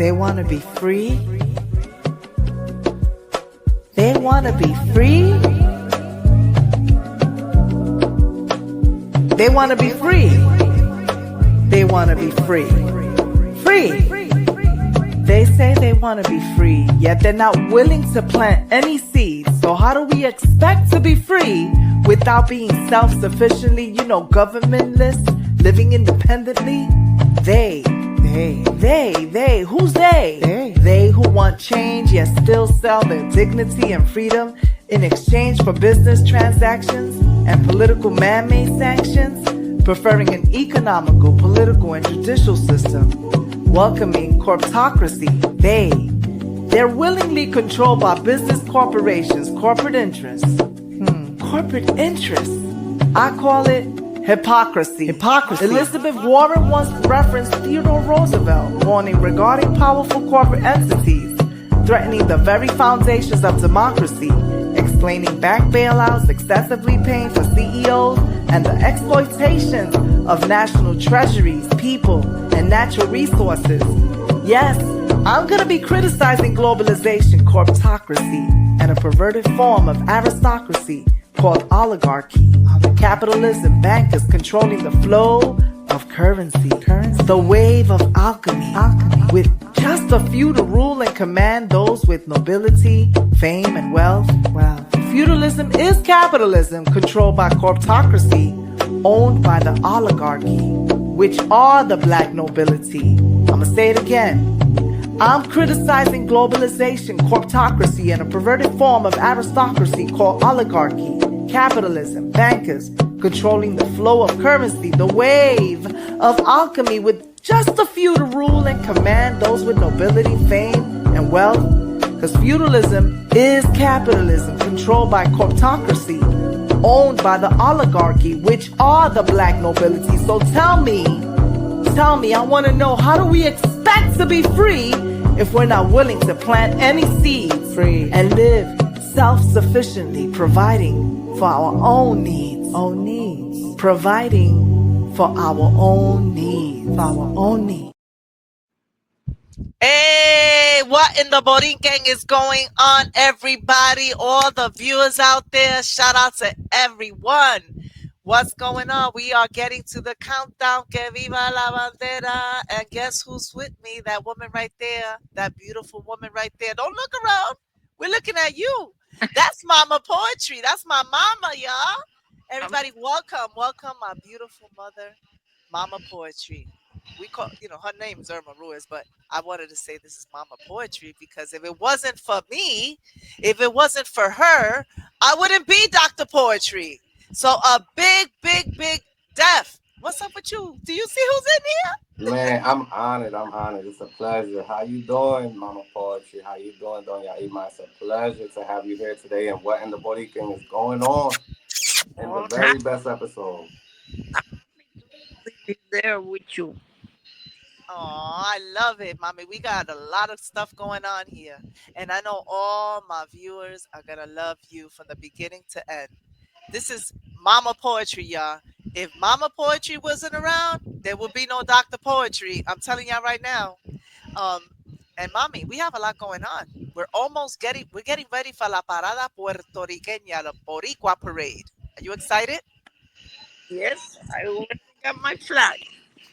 They want to be free. They want to be free. They want to be free. They want to be free. Free. They say they want to be free, yet they're not willing to plant any seeds. So how do we expect to be free without being self-sufficiently, governmentless, living independently? They. Who's they? They who want change yet still sell their dignity and freedom in exchange for business transactions and political man-made sanctions, preferring an economical, political, and judicial system, welcoming corporatocracy. They're willingly controlled by business corporations, corporate interests. Corporate interests. I call it hypocrisy. Elizabeth Warren once referenced Theodore Roosevelt, warning regarding powerful corporate entities threatening the very foundations of democracy, explaining back bailouts, excessively paying for CEOs, and the exploitation of national treasuries, people, and natural resources. Yes, I'm going to be criticizing globalization, corporatocracy, and a perverted form of aristocracy called oligarchy. Capitalism, bankers controlling the flow of currency. The wave of alchemy, with just a few to rule and command those with nobility, fame, and wealth. Feudalism is capitalism controlled by corporatocracy, owned by the oligarchy, which are the black nobility. I'ma say it again. I'm criticizing globalization, corporatocracy, and a perverted form of aristocracy called oligarchy, capitalism, bankers controlling the flow of currency, the wave of alchemy, with just a few to rule and command those with nobility, fame, and wealth. Because feudalism is capitalism controlled by corporatocracy, owned by the oligarchy, which are the black nobility. So tell me, I want to know, how do we expect to be free if we're not willing to plant any seeds and live self-sufficiently, providing for our own needs. Providing for our own needs. Hey, what in the Boriken is going on, everybody? All the viewers out there, shout out to everyone. What's going on? We are getting to the countdown. Que viva la bandera. And guess who's with me? That woman right there. That beautiful woman right there. Don't look around. We're looking at you. That's Mama Poetry. That's my mama, y'all. Everybody, welcome, my beautiful mother, Mama Poetry. We call, her name is Irma Ruiz, but I wanted to say this is Mama Poetry because if it wasn't for me, if it wasn't for her, I wouldn't be Dr. Poetry. So a big Def. What's up with you? Do you see who's in here? Man, I'm honored. It's a pleasure. How you doing, Mama Poetry? How you doing, Doña Ima? It's a pleasure to have you here today. And what in the Boriken is going on in the very best episode. There with you. Oh, I love it, Mommy. We got a lot of stuff going on here. And I know all my viewers are going to love you from the beginning to end. This is Mama Poetry, y'all. If Mama Poetry wasn't around, there would be no Dr. Poetry. I'm telling y'all right now. And Mommy, we have a lot going on. We're getting ready for La Parada Puertorriqueña, the Boricua Parade. Are you excited? Yes, I already got my flag.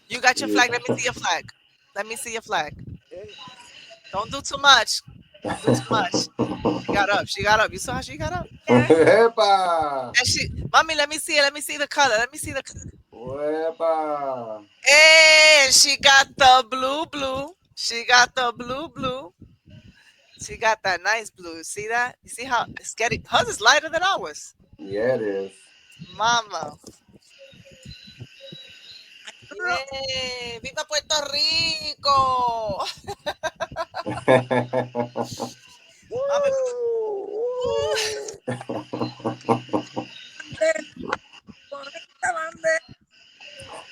You got your flag? Let me see your flag. Don't do too much. She got up. You saw how she got up? Yeah. And Mommy, let me see it. Let me see the color. Wepa. Hey, she got the blue. She got the blue. She got that nice blue. See that? You see how it's getting? Hers is lighter than ours. Yeah, it is. Mama. Yay! ¡Viva Puerto Rico!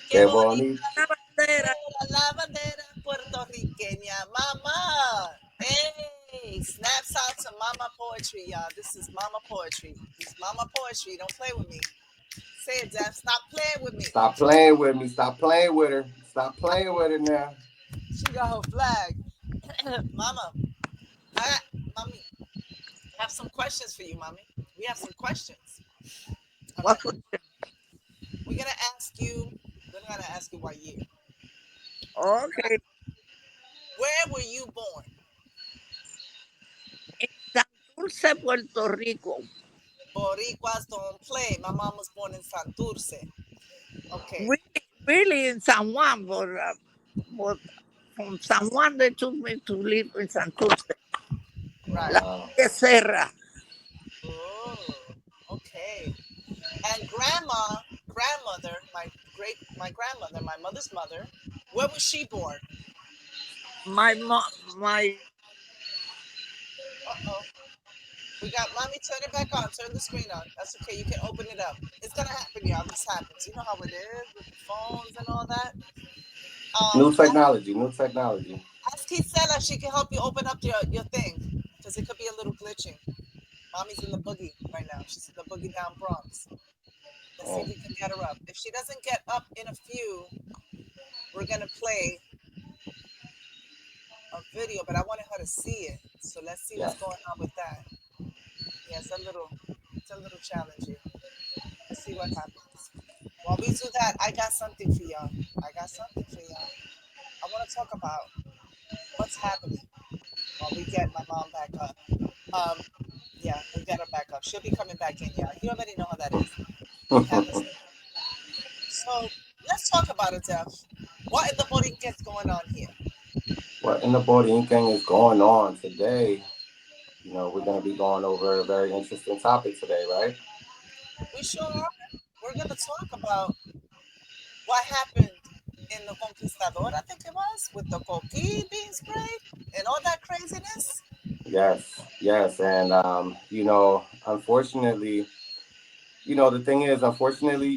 Qué bonita la bandera puertorriqueña, mama. Hey, snaps out to Mama Poetry, y'all. This is Mama Poetry. This is Mama Poetry. Don't play with me. Say it, Jeff. Stop playing with me. Stop playing with me. Stop playing with her. Stop playing with her now. She got her flag. Mama, I, mommy, have some questions for you, mommy. We have some questions. What Okay, could- we're gonna ask you. We're gonna ask you what year. Okay, Where were you born? in Santurce, Puerto Rico. Boricuas don't play. My mom was born in Santurce. Okay, Really, really in San Juan, but from San Juan they took me to live in Santurce. Oh right. La wow. Serra. Oh, okay. And grandmother, my grandmother, my mother's mother. Where was she born? My Uh oh. We got mommy. Turn it back on. Turn the screen on. That's okay. You can open it up. It's gonna happen, y'all. This happens. You know how it is with the phones and all that. New technology, new technology. Ask Gisela. She can help you open up your thing because it could be a little glitching. Mommy's in the boogie right now. She's in the boogie down Bronx. Let's see if Oh, we can get her up. If she doesn't get up in a few, we're gonna play a video. But I wanted her to see it. So let's see what's yes. going on with that. Yeah, it's a little challenging. Let's see what happens. While we do that, I got something for y'all. I got something for y'all. I want to talk about what's happening while we get my mom back up. Um, yeah, we got her back up. She'll be coming back in, y'all. You already know how that is. It happens. So let's talk about it, Jeff. What in the Boriken is going on here? What in the Boriken is going on today? You know, we're going to be going over a very interesting topic today, right? We sure are. We're going to talk about what happened in the Conquistador, I think it was, with the coqui being sprayed and all that craziness. Yes, yes. And, you know, unfortunately, you know, the thing is, unfortunately,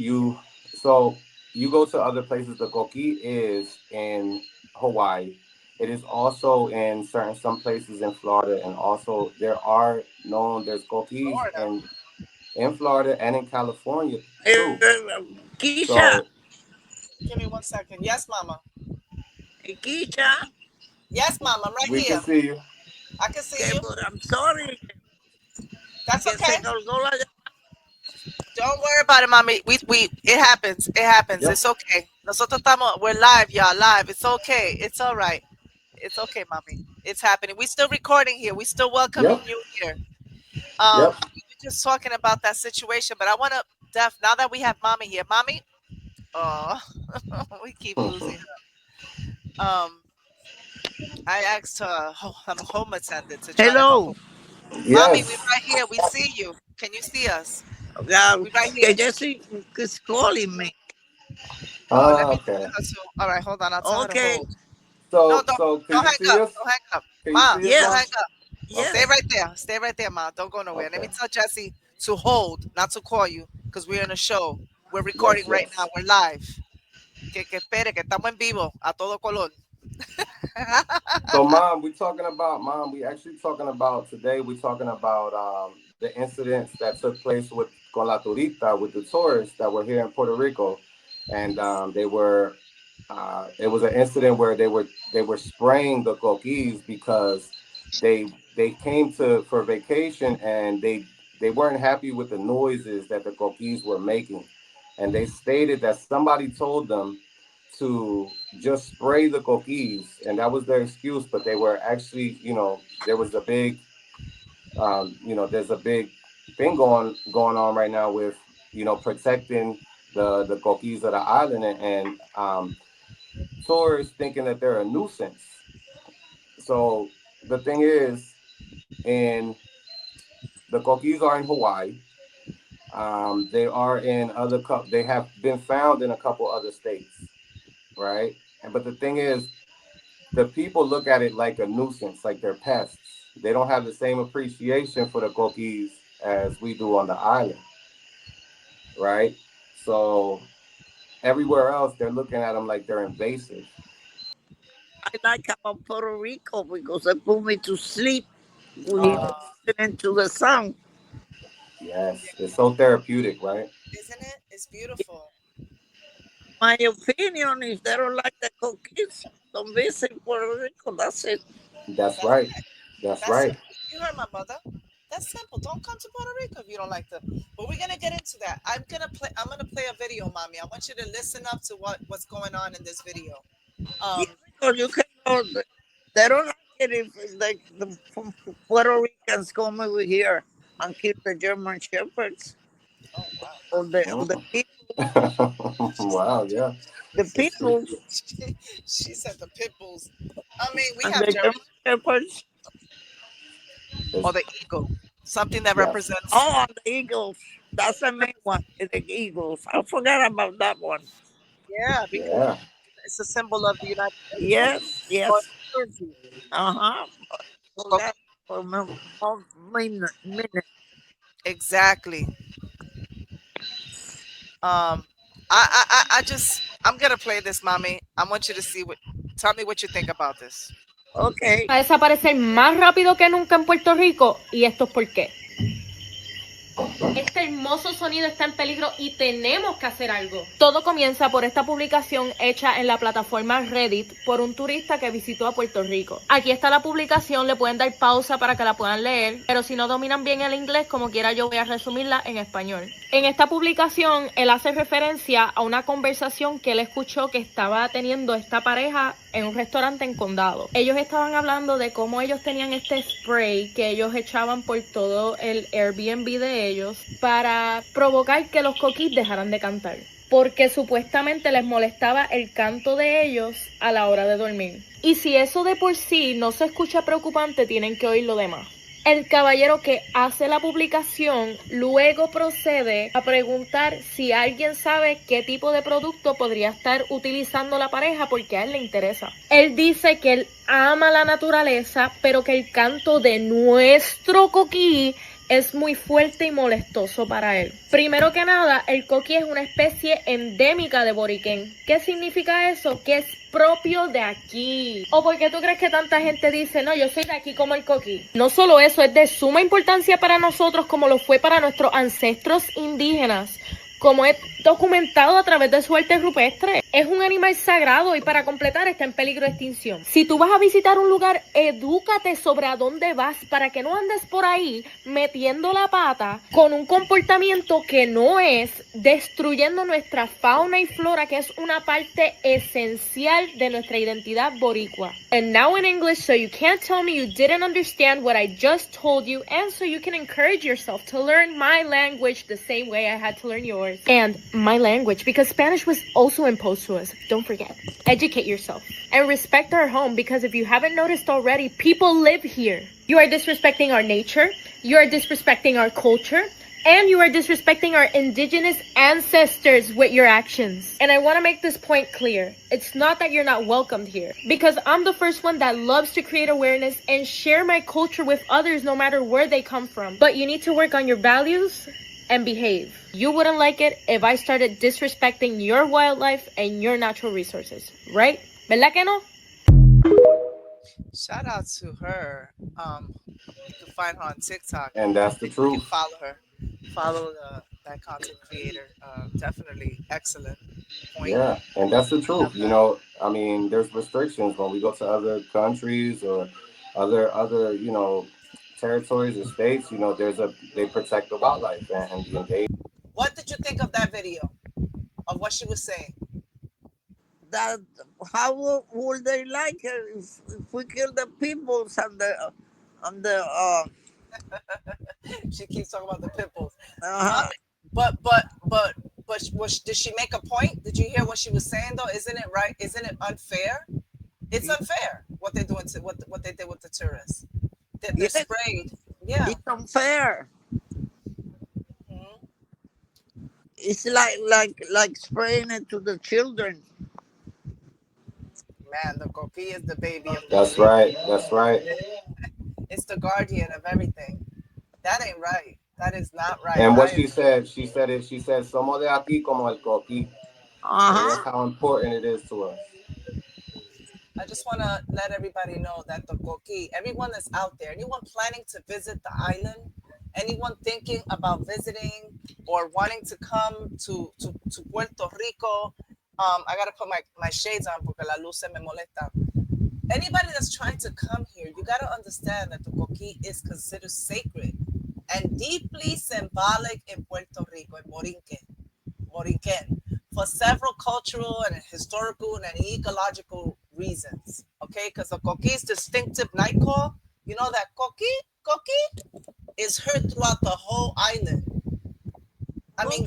so you go to other places. The Koki is in Hawaii. It is also in some places in Florida, and also there's Kokis Florida. in Florida and in California too. Keisha, So Give me 1 second. Yes, Mama. Keisha, Yes, Mama. I'm right we can here. see you. I can see que you. I'm sorry That's que se okay. colgó la Don't worry about it, Mommy. It happens. It happens. Yep, It's okay. Nosotros estamos, we're live, y'all, live. It's okay. It's all right. It's okay, Mommy. It's happening. We still recording here. We still welcoming yep, you here. yep. We were just talking about that situation, but I want to, Def, now that we have Mommy here, Mommy, oh, we keep losing her. I asked her, home attendant to try to help her. Hello. Mommy, we Yes. right here. We see you. Can you see us? Yeah, We right que here. Jesse is calling me. Oh, let me tell Okay. her to. All right, hold on. I'll tell her to Okay. hold. No, So can don't you hang see up. us? Don't hang up. Can you Ma, see us, don't mom? hang Yes. up. Stay Okay. Yes. right there. Stay right there, Ma. Don't go nowhere. Let me Okay. tell Jesse to hold, not to call you, because we're in a show. We're recording Yes, right now. yes. We're live. Que espere, que estamos en vivo, a todo color. So, mom, we actually talking about today. We're talking about the incidents that took place with con la turista with the tourists that were here in Puerto Rico, and they were. It was an incident where they were spraying the coquis because they came to for vacation and they weren't happy with the noises that the coquis were making, and they stated that somebody told them to just spray the coquis, and that was their excuse. But they were actually, you know, there was a big, you know, there's a big thing going on right now with, you know, protecting the coquis of the island, and tourists thinking that they're a nuisance. So the thing is, in the coquis are in Hawaii. They are in they have been found in a couple other states, right? And but the thing is, the people look at it like a nuisance, like they're pests. They don't have the same appreciation for the coquis as we do on the island, right? So everywhere else, they're looking at them like they're invasive. I like about Puerto Rico because they put me to sleep with Uh, Yes, listening to the sound. yes, it's so therapeutic, right? isn't it? It's beautiful. My opinion, if they don't like the cookies, don't visit Puerto Rico. That's it. That's That's right. it. That's That's right. simple. You heard my mother. That's simple. Don't come to Puerto Rico if you don't like them. But we're gonna get into that. I'm gonna play a video, mommy. I want you to listen up to what's going on in this video. Yeah, Um, because you can know they don't like it if like the Puerto Ricans come over here and kill the German shepherds oh wow. or the Mm. people. She said Wow, yeah. The people she said the pit bulls. I mean, we and have the German German shepherds. It's, or the eagle, something that yes. represents. Oh, and the eagles. That's the main one. The eagles. I forgot about that one. Yeah, because Yeah. it's a symbol of the United States Yes, or yes. Jersey. Uh-huh. So, Forgot for a minute. exactly. Um, I just I'm gonna play this, mommy. I want you to see what. Tell me what you think about this. Okay. Va a desaparecer más rápido que nunca en Puerto Rico y esto es por qué. Este hermoso sonido está en peligro y tenemos que hacer algo. Todo comienza por esta publicación hecha en la plataforma Reddit por un turista que visitó a Puerto Rico. Aquí está la publicación, le pueden dar pausa para que la puedan leer, pero si no dominan bien el inglés, como quiera yo voy a resumirla en español. En esta publicación, él hace referencia a una conversación que él escuchó que estaba teniendo esta pareja en un restaurante en Condado. Ellos estaban hablando de cómo ellos tenían este spray que ellos echaban por todo el Airbnb de ellos para provocar que los coquis dejaran de cantar, porque supuestamente les molestaba el canto de ellos a la hora de dormir. Y si eso de por sí no se escucha preocupante, tienen que oír lo demás. El caballero que hace la publicación luego procede a preguntar si alguien sabe qué tipo de producto podría estar utilizando la pareja porque a él le interesa. Él dice que él ama la naturaleza, pero que el canto de nuestro coquí es muy fuerte y molestoso para él. Primero que nada, el coquí es una especie endémica de Boriken. ¿Qué significa eso? Que es propio de aquí. ¿O por qué tú crees que tanta gente dice, no, yo soy de aquí como el coquí? No solo eso, es de suma importancia para nosotros como lo fue para nuestros ancestros indígenas, como es documentado a través de su arte rupestre. Es un animal sagrado y para completar está en peligro de extinción. Si tú vas a visitar un lugar, edúcate sobre a dónde vas para que no andes por ahí metiendo la pata con un comportamiento que no es, destruyendo nuestra fauna y flora, que es una parte esencial de nuestra identidad boricua. And now in English, so you can't tell me you didn't understand what I just told you, and so you can encourage yourself to learn my language the same way I had to learn yours. And my language, because Spanish was also imposed to us. Don't forget. Educate yourself. And respect our home, because if you haven't noticed already, people live here. You are disrespecting our nature. You are disrespecting our culture. And you are disrespecting our indigenous ancestors with your actions. And I want to make this point clear. It's not that you're not welcomed here, because I'm the first one that loves to create awareness and share my culture with others no matter where they come from. But you need to work on your values and behave. You wouldn't like it if I started disrespecting your wildlife and your natural resources, right? ¿Verdad que no? Shout out to her. You can find her on TikTok. And that's the You can truth. follow her. Follow that content creator. Definitely excellent point. Yeah. And that's the truth. Love that. I mean, there's restrictions when we go to other countries or other territories or states, they protect the wildlife and the endangered. What did you think of that video of what she was saying? That how would they like it if we kill the peoples and the She keeps talking about the pimples. uh, But did she make a point? Did you hear what she was saying though? Isn't it right? Isn't it unfair? It's unfair what they're doing to what they did with the tourists. They're yes, sprayed. Yeah. it's unfair. Mhm. It's like spraying it to the children. Man, the coqui is the baby of Puerto That's Rico. right. That's right. It's the guardian of everything. That ain't right. That is not right. And what she said, somos de aquí como el coqui. So that's Uh-huh. how important it is to us. I just want to let everybody know that the coqui, everyone that's out there, anyone planning to visit the island, anyone thinking about visiting or wanting to come to Puerto Rico, I got to put my shades on porque la luz se me molesta. Anybody that's trying to come here, you got to understand that the coquí is considered sacred and deeply symbolic in Puerto Rico, in Boriken, for several cultural and historical and ecological reasons. Okay, because the coquí's distinctive night call, you know that coquí, is heard throughout the whole island. I mean,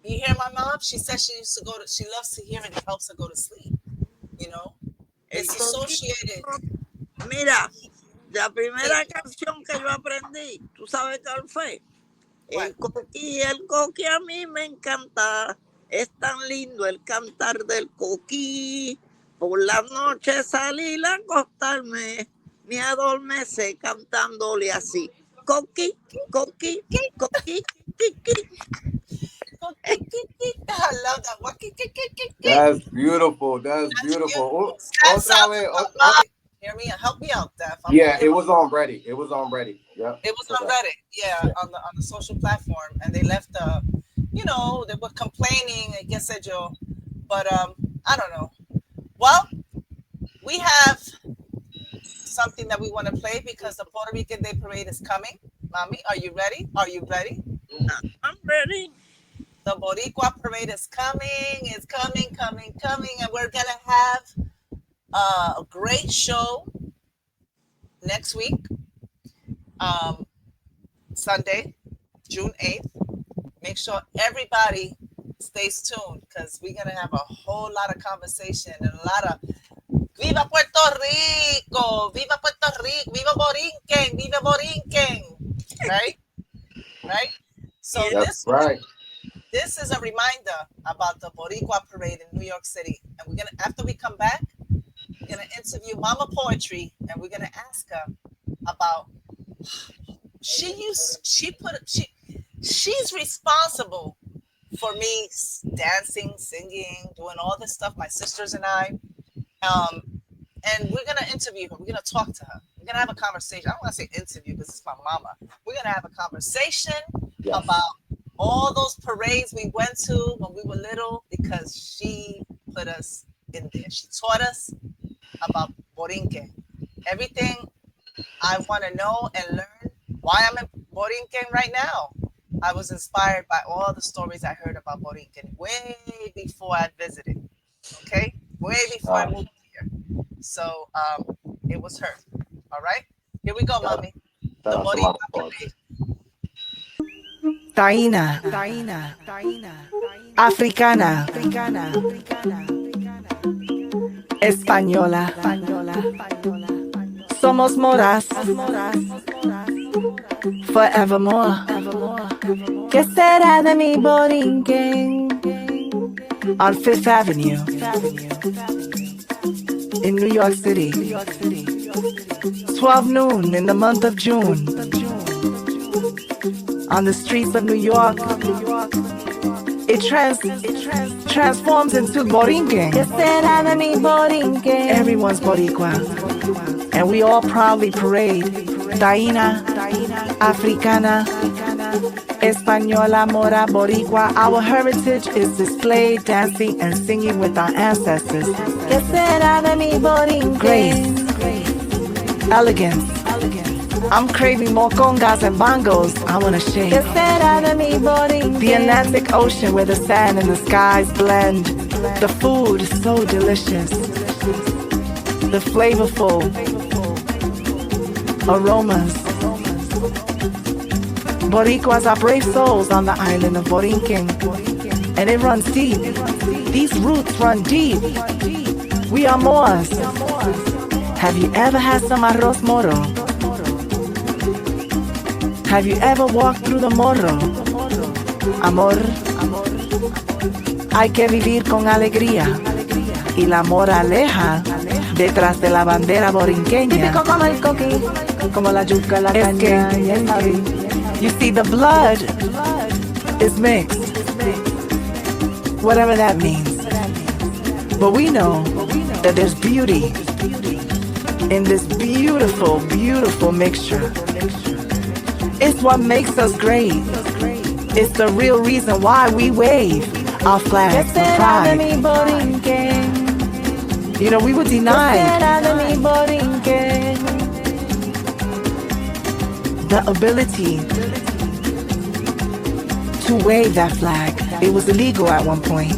you hear my mom? She said she used to she loves to hear it. It helps her go to sleep. You know, El it's coquí. associated. Mira, la primera canción que yo aprendí, ¿tú sabes cuál fue? El coquí a mí me encanta. Es tan lindo el cantar del coquí. Por la noche salir a acostarme, me adormece cantándole así. Coquí, coquí, coquí, coquí. I love that one. That's beautiful. That's beautiful. Otra vez. Hear me? Help me out, Daph. Yeah, it was on Reddit. It was on Reddit. Yeah. It was on Reddit. Yeah, on the social platform, and they left they were complaining. I guess but I don't know. Well, we have something that we want to play because the Puerto Rican Day Parade is coming. Mommy, are you ready? Are you ready? I'm ready. The Boricua Parade is coming. It's coming, and we're gonna have a great show next week, Sunday, June 8th. Make sure everybody stays tuned because we're gonna have a whole lot of conversation and a lot of Viva Puerto Rico, Viva Puerto Rico, Viva Boriken, right? So That's right. This is a reminder about the Boricua Parade in New York City. And we're gonna, after we come back, we're gonna interview Mama Poetry, and we're gonna ask her about she's responsible for me dancing, singing, doing all this stuff. My sisters and I, and we're gonna interview her. We're gonna talk to her. We're gonna have a conversation. I don't want to say interview because it's my mama. We're gonna have a conversation about all those parades we went to when we were little because she put us in there. She taught us about Boriken. Everything I want to know and learn why I'm in Boriken right now. I was inspired by all the stories I heard about Boriken way before I visited. Okay? Way before I moved here. So it was her. All right? Here we go, Mommy. The Boriken Parade. Taína, africana, española, somos moras, forevermore. ¿Qué será de mi Boriken? On Fifth Avenue, in New York City, 12 noon in the month of June. On the streets of New York, it transforms into Boriken. Everyone's Boricua, and we all proudly parade. Taína, Africana, Española, Mora, Boricua. Our heritage is displayed, dancing and singing with our ancestors. Grace, elegance. I'm craving more congas and bongos. I wanna shake. The Atlantic Ocean where the sand and the skies blend. The food is so delicious. The flavorful aromas. Boricuas are brave souls on the island of Boriken. And it runs deep. These roots run deep. We are Moors. Have you ever had some arroz moro? Have you ever walked through the morro? Amor, hay que vivir con alegría. Y la moraleja detrás de la bandera borinqueña. Típico como el coquí, como la yuca, la caña y el maíz. You see, the blood is mixed. Whatever that means. But we know that there's beauty in this beautiful, beautiful mixture. It's what makes us great. It's the real reason why we wave our flags of pride. You know, we were denied the ability to wave that flag. It was illegal at one point.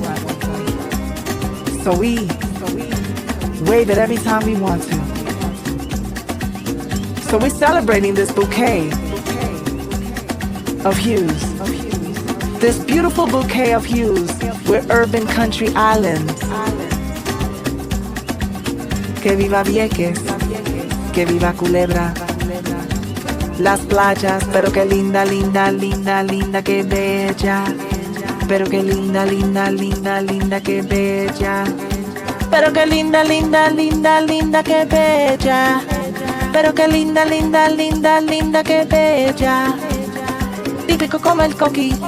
So we wave it every time we want to. So we're celebrating this bouquet of hues. This beautiful bouquet of hues. We're urban country islands. Que viva Vieques, que viva Culebra. Las playas, pero qué linda, linda, linda, linda, qué bella. Pero qué linda, linda, linda, linda, qué bella. Pero qué linda, linda, linda, linda, qué bella. Pero qué linda, linda, linda, linda, qué bella. Típico como el coqui,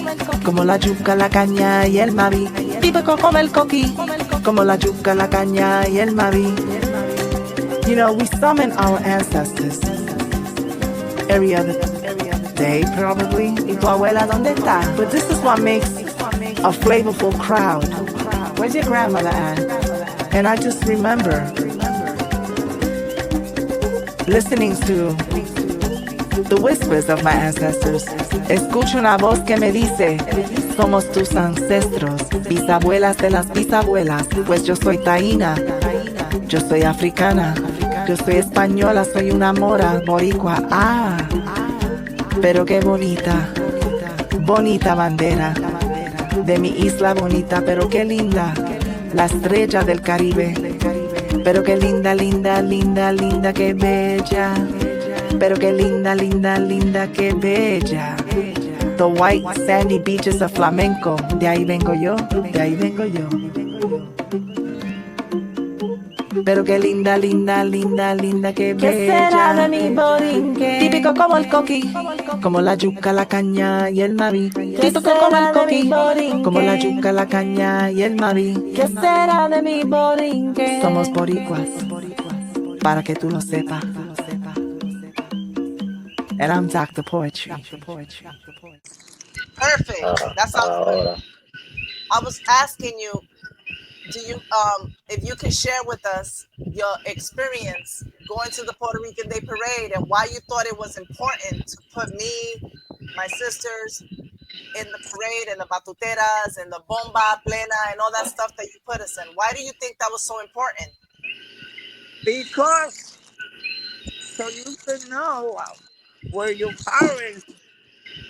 como la yuca, la caña y el mavi. Típico como el coqui, como la yuca, la caña y el mavi. You know, we summon our ancestors every other day, probably. ¿Y tu abuela dónde está? But this is what makes a flavorful crowd. Where's your grandmother at? And I just remember listening to the whispers of my ancestors. Escucho una voz que me dice, somos tus ancestros, bisabuelas de las bisabuelas, pues yo soy taína, yo soy africana, yo soy española, soy una mora, boricua, pero qué bonita, bonita bandera, de mi isla bonita, pero qué linda, la estrella del Caribe, pero qué linda, linda, linda, linda, qué bella, pero qué linda, linda, linda, qué bella. The white sandy beaches of flamenco, de ahí vengo yo, de ahí vengo yo. Pero qué linda, linda, linda, linda, qué bella. ¿Qué será de mi Boriken? Típico como el coqui, como la yuca, la caña y el mavi. Típico como el coqui, como la yuca, la caña y el mavi. ¿Qué será de mi Boriken? Somos boricuas, para que tú lo sepas. And I'm Dr. Poetry. Perfect. That sounds good. I was asking you, do you if you could share with us your experience going to the Puerto Rican Day Parade and why you thought it was important to put me, my sisters in the parade and the batuteras and the bomba plena and all that stuff that you put us in. Why do you think that was so important? Because so you can know where your parents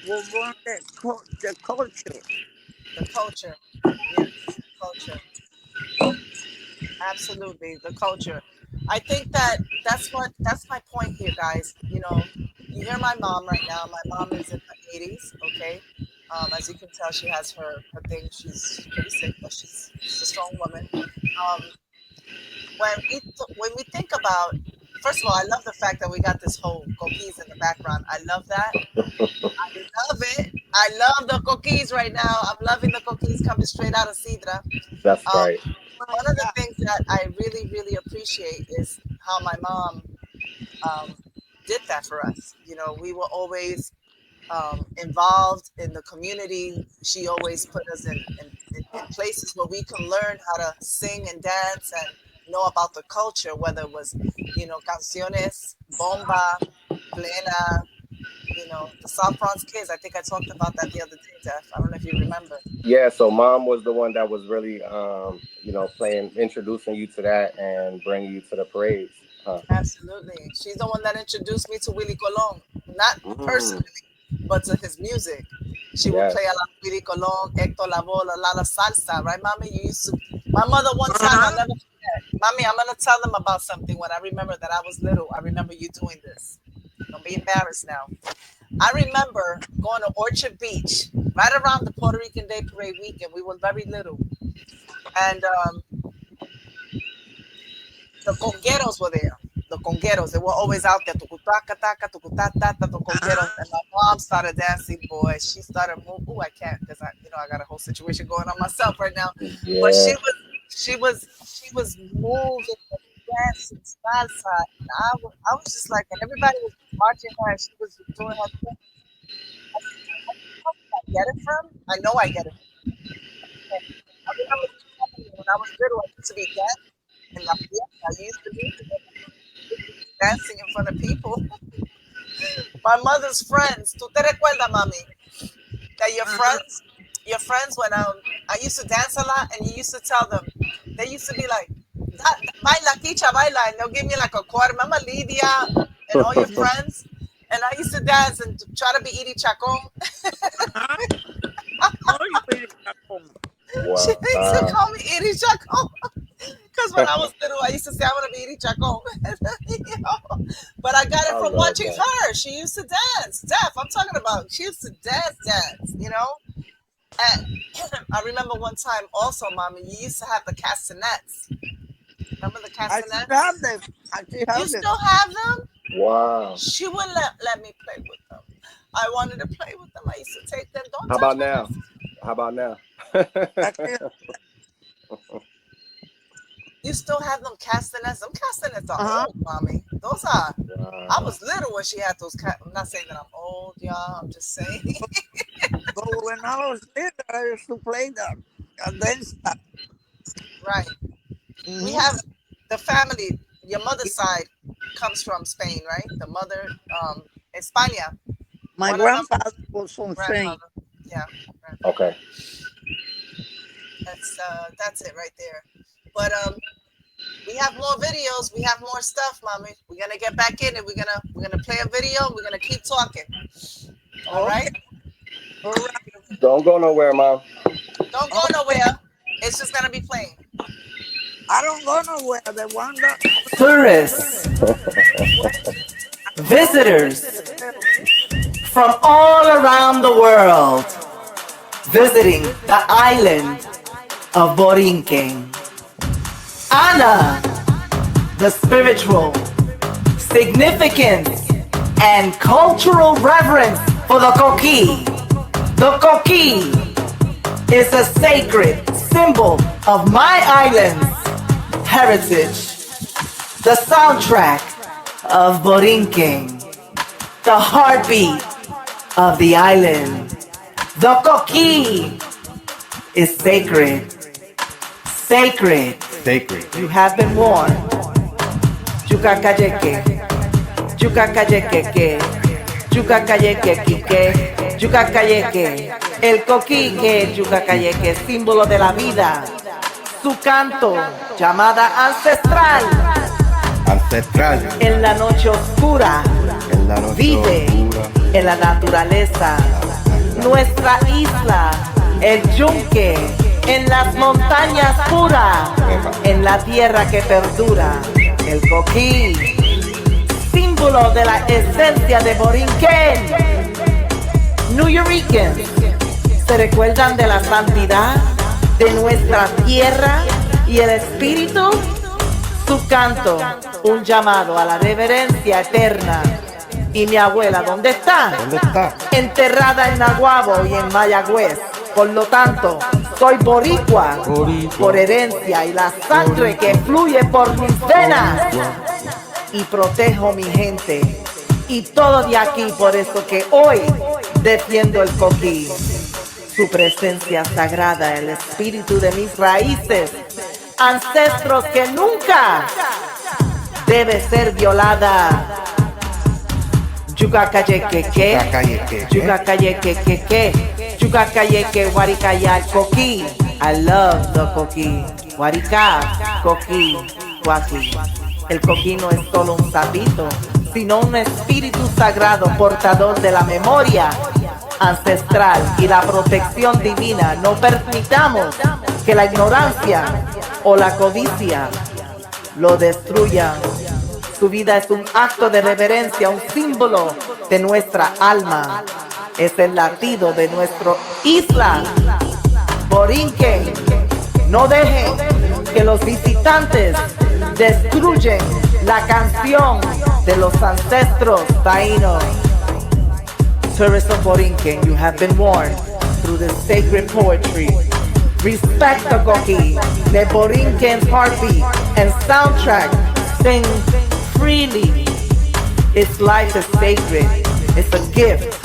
will learn the culture. The culture. Yes, culture. Absolutely, the culture. I think that's my point here, guys. You know, you hear my mom right now. My mom is in her 80s. Okay, as you can tell, she has her thing. She's pretty sick, but she's a strong woman. When we think about, first of all, I love the fact that we got this whole coquis in the background. I love that. I love it. I love the coquis right now. I'm loving the coquis coming straight out of Sidra. That's right. One of the things that I really, really appreciate is how my mom did that for us. You know, we were always involved in the community. She always put us in places where we can learn how to sing and dance and know about the culture, whether it was, you know, canciones, bomba, plena, you know, the South Bronx Kids. I think I talked about that the other day, Jeff. I don't know if you remember. Yeah, so mom was the one that was really, you know, introducing you to that and bringing you to the parades. Absolutely. She's the one that introduced me to Willie Colon. Not personally, but to his music. She would play a lot of Willie Colon, Hector Lavoe, a lot of salsa, right, Mommy? You used to. My mother one time, I'll never forget. Mommy, I'm going to tell them about something when I remember that I was little. I remember you doing this. Don't be embarrassed now. I remember going to Orchard Beach right around the Puerto Rican Day Parade weekend. We were very little. And the congueros were there. The congueros, they were always out there. Tucutacataca, tucutatata, the congueros. And my mom started dancing, boy. She started moving. Oh, I can't because I got a whole situation going on myself right now. Yeah. But she was moving and dancing salsa. And I was just like, and everybody was watching her and she was doing her thing. I get it from? I know I get it from. I remember when I was little, I used to be dancing. in la fiesta. You used to be dancing in front of people. My mother's friends. ¿Tú te recuerdas, mami? That your friends when I used to dance a lot, and you used to tell them, they used to be like, baila, Kicha, baila, and they'll give me like a quarter. Remember Lydia and all your friends? And I used to dance and try to be Edie Chacon. She used to call me Edie Chacon. Because when I was little, I used to say I want to be Edie Chacon. You know? But I got it from watching her. She used to dance. Deaf, I'm talking about. She used to dance, you know? And I remember one time also, Mommy, you used to have the castanets. Remember the castanets? I still have them. You still have them? Wow. She wouldn't let me play with them. I wanted to play with them. I used to take them. How about now? How about now? You still have them castanets? Them castanets are old, Mommy. Those are. Wow. I was little when she had those. I'm not saying that I'm old, y'all. I'm just saying. But when I was little, I used to play them. And then stop. Right. Mm-hmm. We have the family. Your mother's side comes from Spain, right? The mother, España. My grandfather was from Spain. Yeah. Okay. That's it right there. But we have more videos. We have more stuff, Mommy. We're gonna get back in it. We're gonna play a video. We're gonna keep talking. All right. All right. Don't go nowhere, Mom. Don't go nowhere. It's just gonna be playing. I don't go nowhere. The one that Tourists, visitors from all around the world visiting the island of Boriken. Honor the spiritual significance and cultural reverence for the COQUI. The COQUI is a sacred symbol of my island's heritage, the soundtrack of Boriken, the heartbeat of the island. The COQUI is sacred. Sacred. Sacred. You have been warned. Yukakayeke. Yukakayeke. Yukakayeke. Yukakayeke. El COQUI que es Yukakayeke, símbolo de la vida. Su canto, llamada ancestral. Ancestral. En la noche oscura. Vive en la naturaleza. Nuestra isla, el yunque, en las montañas puras, en la tierra que perdura. El COQUI, símbolo de la esencia de Boriken. New Yorkers, ¿se recuerdan de la santidad de nuestra tierra y el espíritu? Su canto, un llamado a la reverencia eterna. ¿Y mi abuela dónde está? ¿Dónde está? Enterrada en Naguabo y en Mayagüez. Por lo tanto, soy boricua por herencia y la sangre que fluye por mis venas. Y protejo mi gente y todo de aquí, por eso que hoy defiendo el COQUI. Su presencia sagrada, el espíritu de mis raíces, ancestros que nunca debe ser violada. Yukakayeke, Yukakayeke, Yukakayeke, Warikaya, COQUI. I love the COQUI. Warika, COQUI, Waki. El COQUI no es solo un sapito, sino un espíritu sagrado portador de la memoria ancestral y la protección divina. No permitamos que la ignorancia o la codicia lo destruya. Su vida es un acto de reverencia, un símbolo de nuestra alma. Es el latido de nuestra isla. Boriken, no dejen que los visitantes destruyan la canción de los ancestros taínos. Tourists of Boriken, you have been warned through this sacred poetry. Respect the COQUI, the Boriken's heartbeat and soundtrack. Sing freely. Its life is sacred. It's a gift.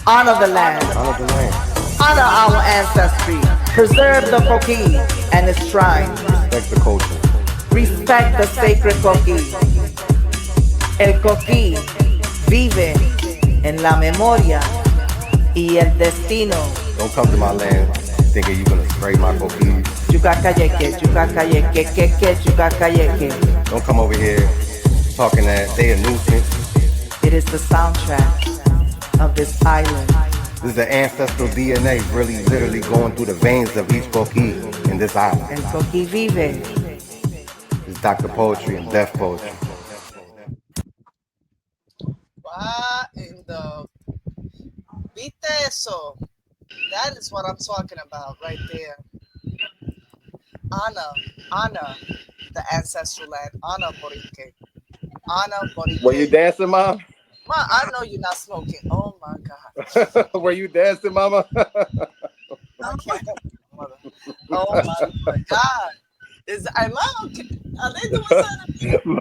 Honor the land. Honor our ancestry. Preserve the COQUI and its shrine. Respect the culture. Respect the sacred coquí. El coquí vive en la memoria y el destino. Don't come to my land thinking you're gonna spray my coquilles. Yucacayeke, yucacayeke, keke, yucacayeke. Don't come over here talking that they a nuisance. It is the soundtrack of this island. This is the ancestral DNA really literally going through the veins of each coquille in this island. El coquí vive. It's Dr. Poetry and Deaf Poetry. What in the... Viste eso? That is what I'm talking about right there. Honor the ancestral land. Honor Boriken. Honor Boriken. Were you dancing, Mom? Ma, I know you're not smoking. Oh my God. Were you dancing, Mama? I can't. Mother. Oh my God. Is I love? Are they doing something?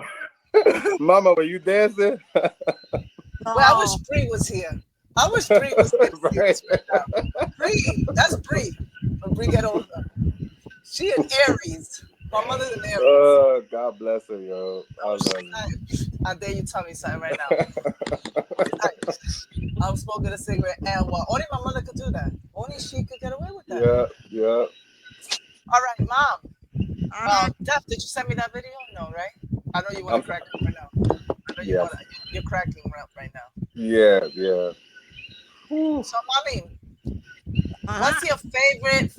Mama, were you dancing? Well, I wish Bree was here. I wish Bree was here. Right. Bree, that's Bree. When Bree get older, she an Aries. My mother's an Aries. Oh, God bless her, yo. I love you. I dare you tell me something right now. I'm smoking a cigarette and what? Only my mother could do that. Only she could get away with that. Yeah. All right, Mom. Jeff, did you send me that video? No, right? I know you want to crack up right now. I know you're cracking up right now. Yeah. So, Mommy, what's your favorite?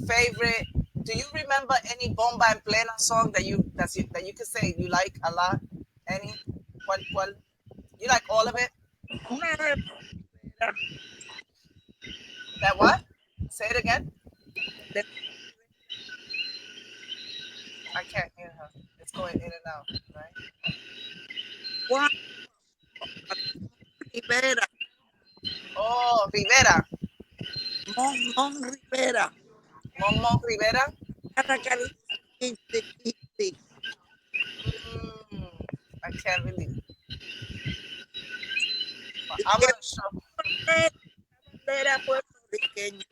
Do you remember any Bomba en Plena song that you could say you like a lot? Any? ¿Cuál? You like all of it? That what? Say it again. I can't hear her. It's going in and out, right? Rivera. Oh, Rivera. Mon Rivera. Mon Rivera. I can't really. I'm gonna show. Bandera puertorriqueña.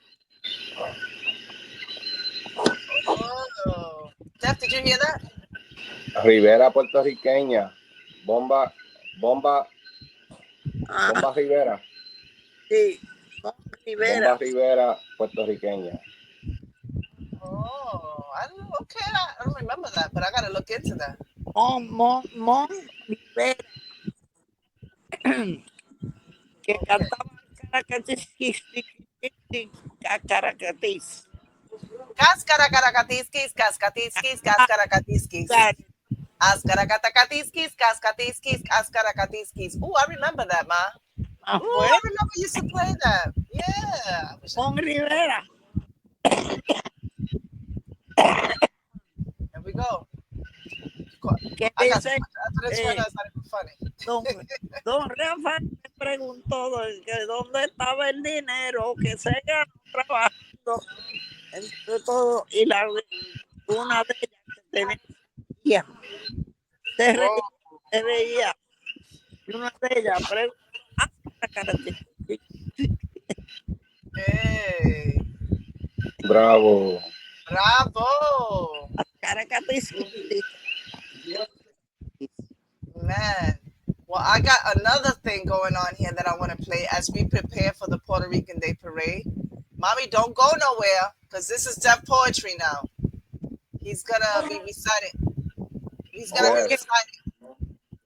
Oh, Jeff, did you hear that? Rivera puertorriqueña. Bomba Rivera. Sí, Mon Rivera. Bomba Rivera puertorriqueña. Oh, I don't remember that, but I gotta look into that. Mon Rivera. Que cantaba Caracatis. Cascaracatiskis, cascatiskis, cascaracatiskis. Ascaracatacatiskis, cascatiskis, ascaracatiskis. Oh, I remember that, Ma. Oh, I remember you used to play that. Yeah. Mon Rivera. There we go. ¿Qué I got dice? that's when I started funny. Don Rafa me preguntó que dónde estaba el dinero que se ganó trabajando entre todo y una de ellas que tenía se veía y una de ellas preguntó Hey. Bravo. Man. Well, I got another thing going on here that I want to play as we prepare for the Puerto Rican Day Parade. Mommy, don't go nowhere because this is Deaf Poetry now. He's going to be reciting. He's going to be reciting.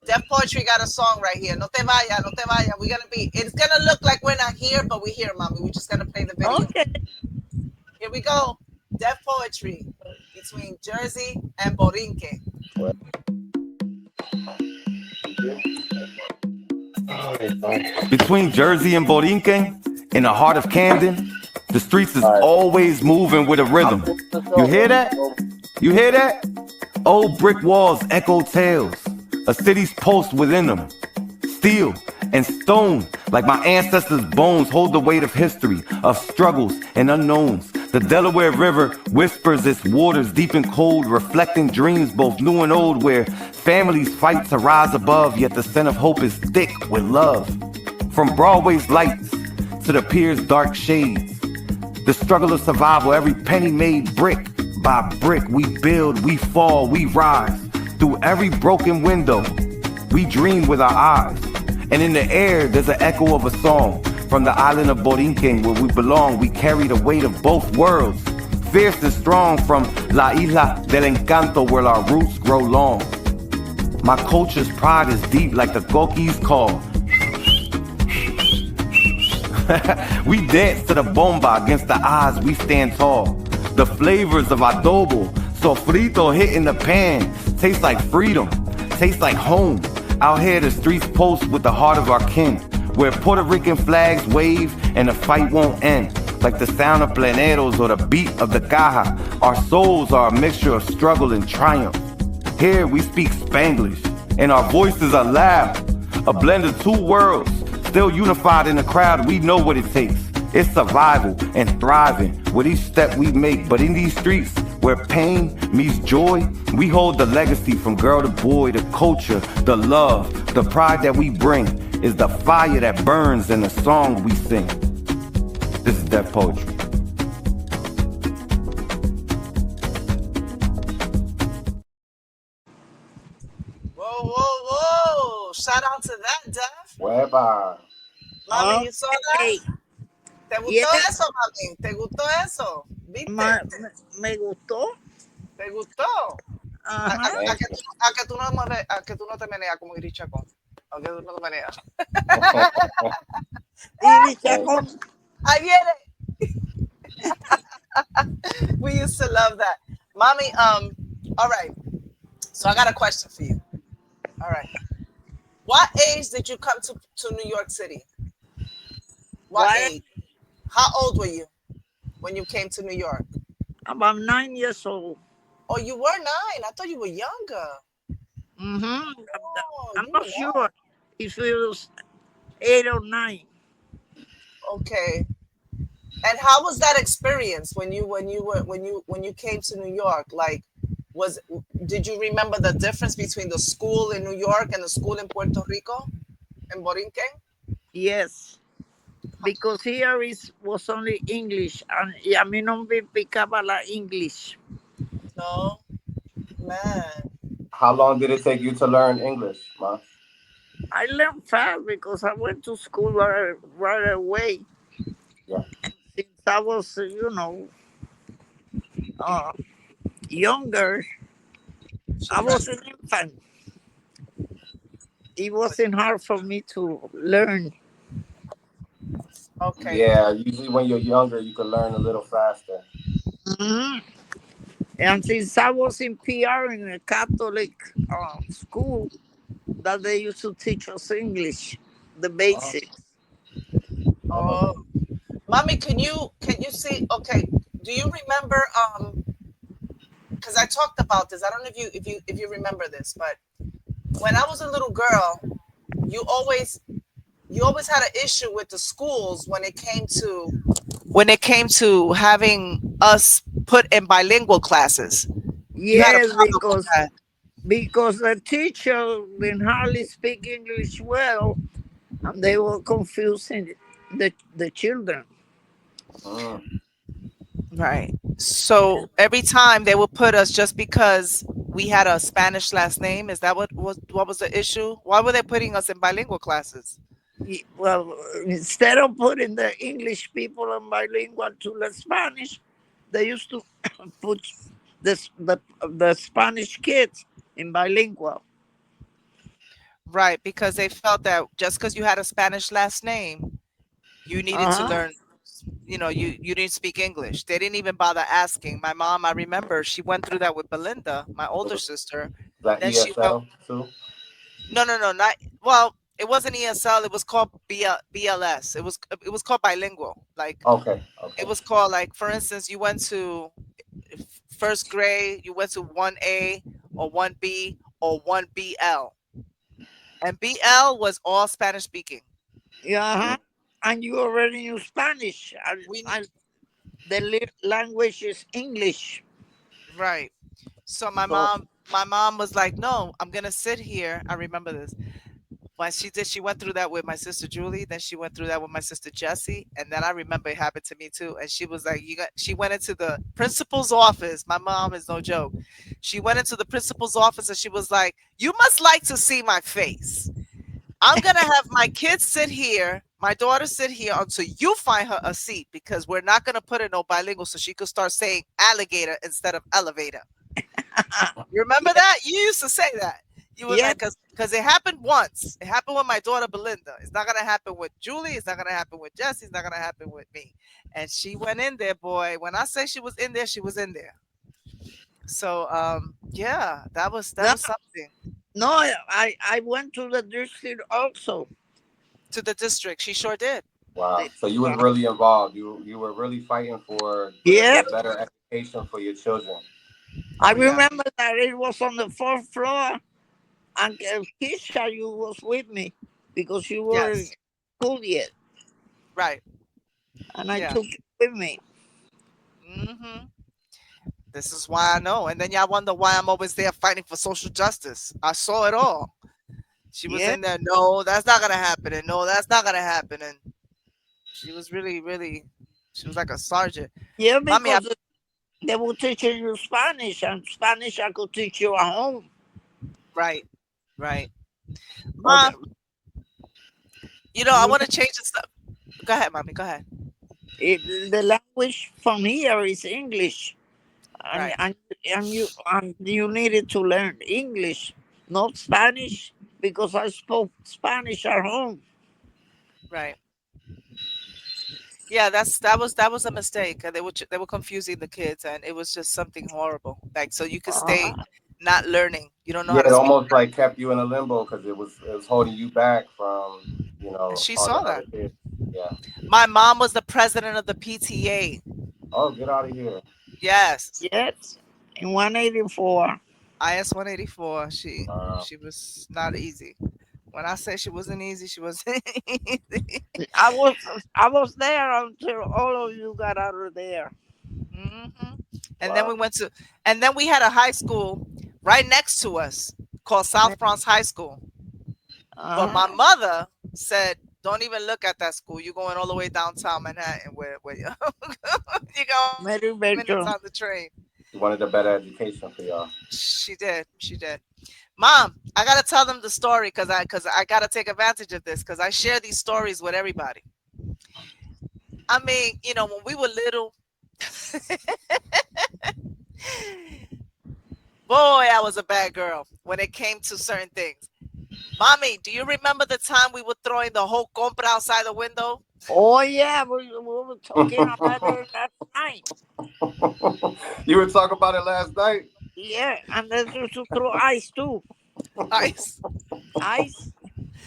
Deaf Poetry got a song right here. No te vaya, no te vaya. We're going to be, it's going to look like we're not here, but we're here, Mommy. We're just going to play the video. Okay. Here we go. Deaf Poetry between Jersey and Boriken. Between Jersey and Boriken, in the heart of Camden, the streets is always moving with a rhythm. You hear that? You hear that? Old brick walls echo tales, a city's pulse within them. Steel and stone, like my ancestors' bones, hold the weight of history, of struggles and unknowns. The Delaware River whispers its waters deep and cold, reflecting dreams both new and old, where families fight to rise above, yet the scent of hope is thick with love. From Broadway's lights to the pier's dark shades, the struggle of survival, every penny made brick by brick. We build, we fall, we rise. Through every broken window, we dream with our eyes. And in the air, there's an echo of a song. From the island of Boriken, where we belong, we carry the weight of both worlds. Fierce and strong from La Isla del Encanto, where our roots grow long. My culture's pride is deep like the COQUI's call. We dance to the bomba, against the odds we stand tall. The flavors of adobo, sofrito hit in the pan, taste like freedom, taste like home. Out here the streets pulse with the heart of our kin, where Puerto Rican flags wave and the fight won't end. Like the sound of pleneros or the beat of the caja, our souls are a mixture of struggle and triumph. Here we speak Spanglish, and our voices are loud, a blend of two worlds. Still unified in the crowd, we know what it takes. It's survival and thriving with each step we make. But in these streets, where pain meets joy, we hold the legacy from girl to boy, the culture, the love, the pride that we bring is the fire that burns in the song we sing. This is Deaf Poetry. Whoa, whoa, whoa. Shout out to that, Def. Whereby. Mami, you saw that? Okay. ¿Te gustó Yeah. eso, mami? ¿Te gustó eso? ¿Viste? Me gustó. ¿Te gustó? Ajá. A que tú no te meneas como Irichacón. A que tú no te meneas. Irichacón. Ahí viene. We used to love that. Mommy, all right. So I got a question for you. All right. What age did you come to New York City? What age? How old were you when you came to New York? About 9 years old. Oh, you were 9. I thought you were younger. Mm-hmm. I'm not sure if it was 8 or 9. Okay. And how was that experience when you came to New York? Like, did you remember the difference between the school in New York and the school in Puerto Rico, in Boriken? Yes, because here was only English, and a mí no me picaba la English. No, man. How long did it take you to learn English, Ma? I learned fast because I went to school right away. Yeah. Since I was, younger, I was an infant. It wasn't hard for me to learn. Okay. Yeah, usually when you're younger, you can learn a little faster. Mm-hmm. And since I was in PR in a Catholic school, that they used to teach us English, the basics. Oh, mommy, can you see? Okay, do you remember? Because I talked about this. I don't know if you remember this, but when I was a little girl, you always had an issue with the schools when it came to having us put in bilingual classes. Yes, because the teacher didn't hardly speak English well, and they were confusing the children. Right. So every time they would put us, just because we had a Spanish last name, is that what was the issue? Why were they putting us in bilingual classes? Well, instead of putting the English people in bilingual to the Spanish, they used to put the Spanish kids in bilingual. Right, because they felt that just because you had a Spanish last name, you needed to learn. You didn't speak English. They didn't even bother asking. My mom, I remember, she went through that with Belinda, my older sister. That Then ESL too? No, not well. It wasn't ESL. It was called BLS. It was called bilingual. Like, okay. It was called, like, for instance, you went to first grade, you went to 1A or 1B or 1BL, and BL was all Spanish speaking. Yeah, and you already knew Spanish. And the language is English. Right. So my mom was like, no, I'm gonna sit here. I remember this. When she went through that with my sister Julie. Then she went through that with my sister Jessie, and then I remember it happened to me too. And she was like, She went into the principal's office. My mom is no joke. She went into the principal's office and she was like, "You must like to see my face. I'm gonna have my kids sit here, my daughter sit here until you find her a seat because we're not gonna put in no bilingual so she could start saying alligator instead of elevator." You remember that? You used to say that. You were Yep. like, because it happened once. It happened with my daughter Belinda. It's not gonna happen with Julie. It's not gonna happen with Jesse. It's not gonna happen with me. And she went in there, boy. When I say she was in there, she was in there. So yeah, that was No, something. no, I went to the district also. To the district. She sure did. Wow. They, So you was really involved. You were really fighting for the yep. better education for your children. I Oh yeah. remember that it was on the fourth floor, and Keisha, you was with me because you were in Yes. school yet, Right. and I Yeah. took you with me. Hmm. This is why I know. And then y'all wonder why I'm always there fighting for social justice. I saw it all. She was Yeah, in there. No, that's not gonna happen. And no, that's not gonna happen. And she was really, really. She was like a sergeant. yeah, Mommy, because they were teaching you Spanish, and Spanish I could teach you at home. right, right. But Mom, I you want to change the stuff. Go ahead, mommy. Go ahead. the language from here is English, and Right, and and you needed to learn English, not Spanish, because I spoke Spanish at home. right. Yeah, that was a mistake. They were confusing the kids, and it was just something horrible. Like, so you could stay Uh-huh. not learning. You don't know Yeah, how it to speak. almost like kept you in a limbo because it was holding you back from And she all the saw other that. kids. Yeah. My mom was the president of the PTA. Oh, get out of here. Yes, Yes, in 184. IS 184. She Wow. she was not easy. When I say she wasn't easy, she wasn't easy. I was I was there until all of you got out of there. Hmm. And then Wow. we went to, and then we had a high school right next to us called South Bronx High School. But my Uh-huh. mother said, "Don't even look at that school. You're going all the way downtown Manhattan, where you you go Very minutes better. on the train." You wanted a better education for y'all. She did. She did. Mom, I gotta tell them the story because I gotta take advantage of this because I share these stories with everybody. I mean, when we were little, boy, I was a bad girl when it came to certain things. Mommy, do you remember the time we were throwing the whole compra outside the window? Oh yeah, we were talking about it last night. You were talking about it last night. Yeah, and they used to throw ice too. Ice, Ice.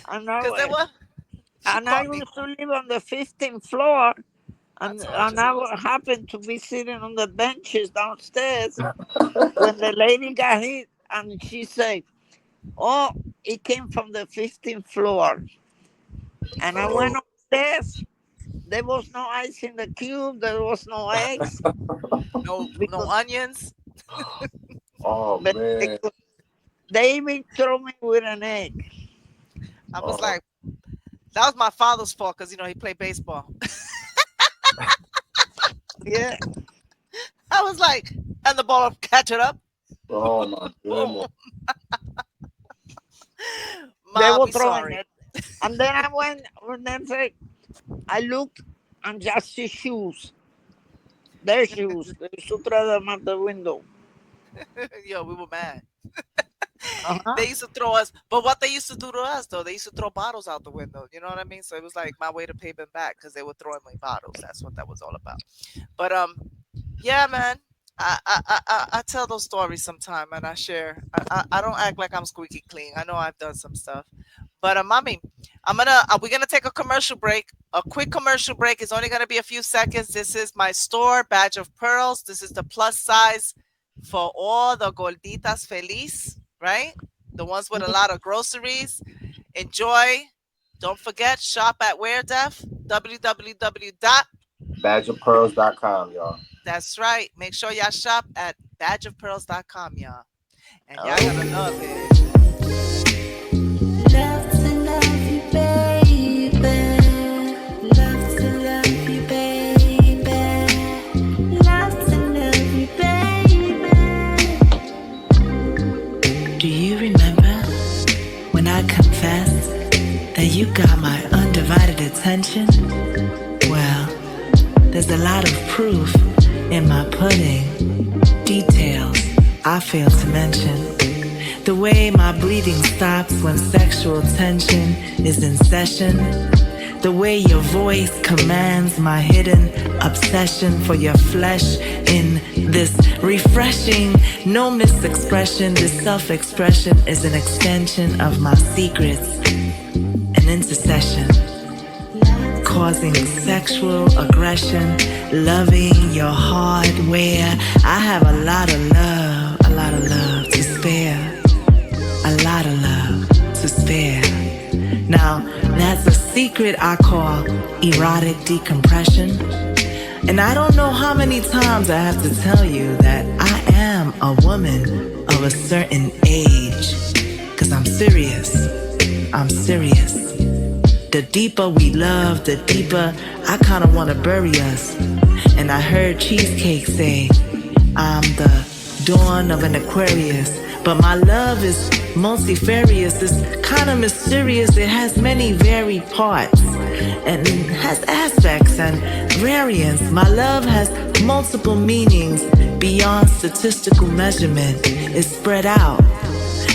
And I, because they wa- were. She and I caught me. used to live on the 15th floor, I and, told and you. happened to be sitting on the benches downstairs when the lady got hit, and she said, "Oh, it came from the 15th floor." And I went Oh, upstairs. There was no ice in the cube. There was no eggs No because onions. oh but man. they even throw me with an egg. I was Oh. like, that was my father's fault because he played baseball. Yeah, I was like, and the ball catch it up. Oh my Boom. goodness. they Mom, were we throwing sorry. it. And then I went, and then I looked, and just see shoes. Their shoes. They used to throw them out the window. Yo, we were mad. Uh-huh. They used to throw us, but what they used to do to us though, they used to throw bottles out the window. You know what I mean? So it was like my way to pay them back because they were throwing me bottles. That's what that was all about. But yeah, man. I tell those stories sometime and I share. I don't act like I'm squeaky clean. I know I've done some stuff. But mommy, we're gonna take a commercial break. A quick commercial break is only gonna be a few seconds. This is my store, Badge of Pearls. This is the plus size for all the gorditas feliz, right? The ones with a lot of groceries. Enjoy. Don't forget, shop at where, Def? www. Badgeofpearls.com, y'all. That's right. Make sure y'all shop at badgeofpearls.com, y'all. And y'all Oh, gonna love it. you got my undivided attention? Well, there's a lot of proof in my pudding. Details I fail to mention. The way my breathing stops when sexual tension is in session. The way your voice commands my hidden obsession for your flesh in this refreshing, no misexpression. This self-expression is an extension of my secrets, an intercession, causing sexual aggression, loving your hardware. I have a lot of love to spare. A lot of love to spare. Now, that's a secret I call erotic decompression. And I don't know how many times I have to tell you that I am a woman of a certain age. 'Cause I'm serious. The deeper we love, the deeper I kinda wanna bury us. And I heard Cheesecake say, I'm the dawn of an Aquarius. But my love is multifarious, it's kind of mysterious. It has many varied parts and has aspects and variants. My love has multiple meanings beyond statistical measurement. It's spread out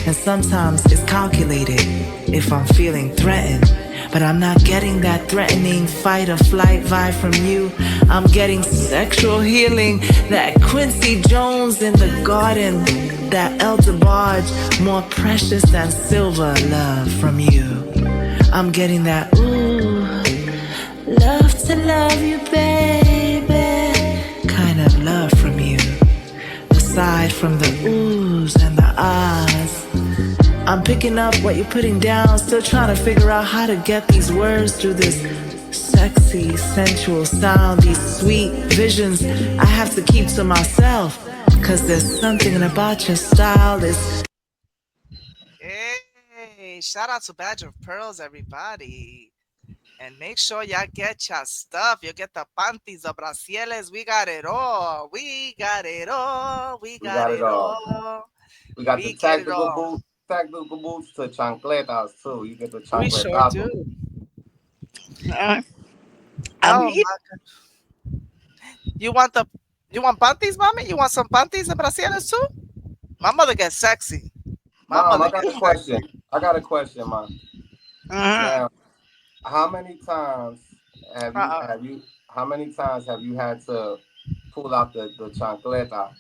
and sometimes it's calculated if I'm feeling threatened. But I'm not getting that threatening fight or flight vibe from you. I'm getting sexual healing, that Quincy Jones in the garden, that Elder Barge, more precious than silver love from you. I'm getting that, ooh, love to love you, baby, kind of love from you. Aside from the oohs and the ahs, I'm picking up what you're putting down, still trying to figure out how to get these words through this sexy, sensual sound, these sweet visions I have to keep to myself. 'Cause there's something about your style that's... Hey, shout out to Badger of Pearls, everybody. And make sure y'all get your stuff. You get the panties, the brasieles. We got it all. We got it all. We got it all. We got the tactical boots to chancletas too. You get the chancletas. We sure do. I'm Oh here. my God. You want panties, mommy? You want some panties and brasieles too? My mother gets sexy. Mom, I got a question. Mom. Uh-huh. Now, how many times have you had to pull out the chancleta?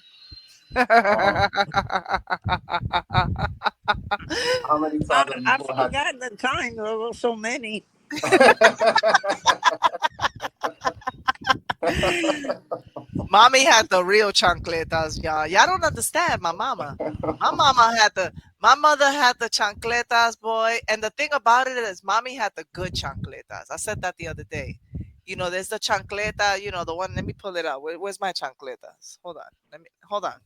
How many times have you I pulled forgot the time. There were so many. Mommy had the real chancletas, y'all. Y'all don't understand my mama. My mother had the chancletas, boy. And the thing about it is mommy had the good chancletas. I said that the other day. You know, there's the chancleta, you know, the one, let me pull it out. Where's my chancletas? Hold on.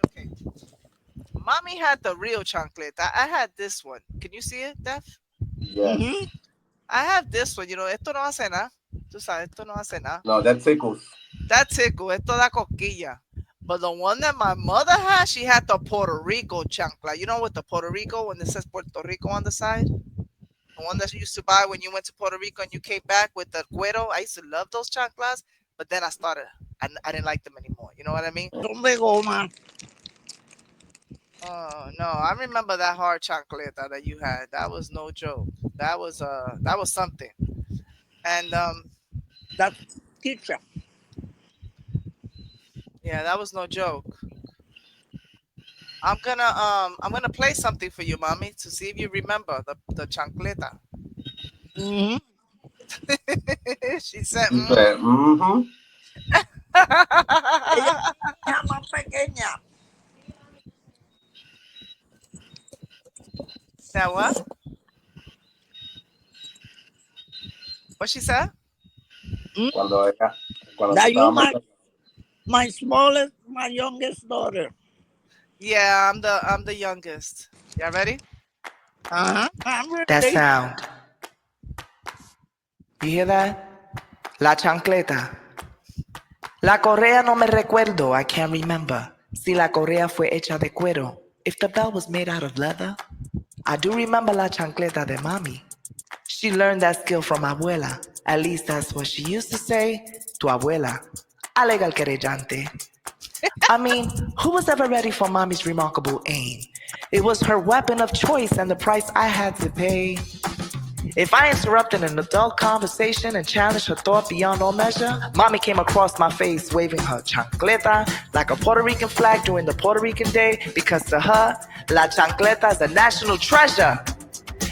Okay. Mommy had the real chancleta. I had this one. Can you see it, Def? Yes. Mm-hmm. I have this one, you know, esto no hace nada. Tú sabes, esto no hace nada. No, that tickles. That tickle, esto da cosquilla. But the one that my mother had, she had the Puerto Rico chancla. You know what the Puerto Rico, when it says Puerto Rico on the side? The one that you used to buy when you went to Puerto Rico and you came back with the cuero. I used to love those chanclas, but then I didn't like them anymore. You know what I mean? Donde goma. Oh no, I remember that hard chancleta that you had. That was no joke. That was something. And That's teacher. yeah, that was no joke. I'm gonna play something for you, mommy, to see if you remember the chancleta. Mm-hmm. She said, You said, mm-hmm. Ella es más pequeña. Now what? What she said? Cuando That you estábamos... my smallest, my youngest daughter. Yeah, I'm the youngest. Y'all ready? Uh-huh. I'm ready. That sound. You hear that? La chancleta. La correa no me recuerdo. I can't remember. Si la correa fue hecha de cuero. If the bell was made out of leather. I do remember la chancleta de mami. She learned that skill from abuela. At least that's what she used to say. Tu abuela. Alega el querellante. I mean, who was ever ready for mommy's remarkable aim? It was her weapon of choice and the price I had to pay. If I interrupted an adult conversation and challenged her thought beyond all measure, mommy came across my face waving her chancleta like a Puerto Rican flag during the Puerto Rican Day, because to her, la chancleta is a national treasure.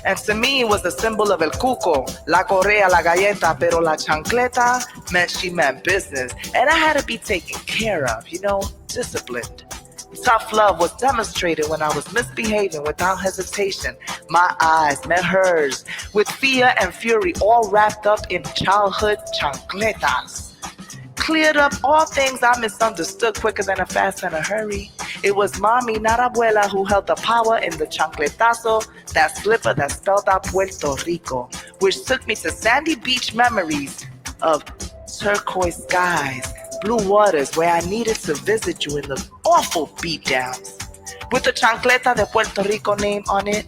And to me, it was the symbol of el cuco, la correa, la galleta, pero la chancleta meant she meant business. And I had to be taken care of, disciplined. Tough love was demonstrated when I was misbehaving without hesitation. My eyes met hers with fear and fury, all wrapped up in childhood chancletas. Cleared up all things I misunderstood quicker than a fast and a hurry. It was mommy, not abuela, who held the power in the chancletazo, that slipper that spelled out Puerto Rico, which took me to sandy beach memories of turquoise skies, blue waters where I needed to visit you in the awful beatdowns. With the chancleta de Puerto Rico name on it,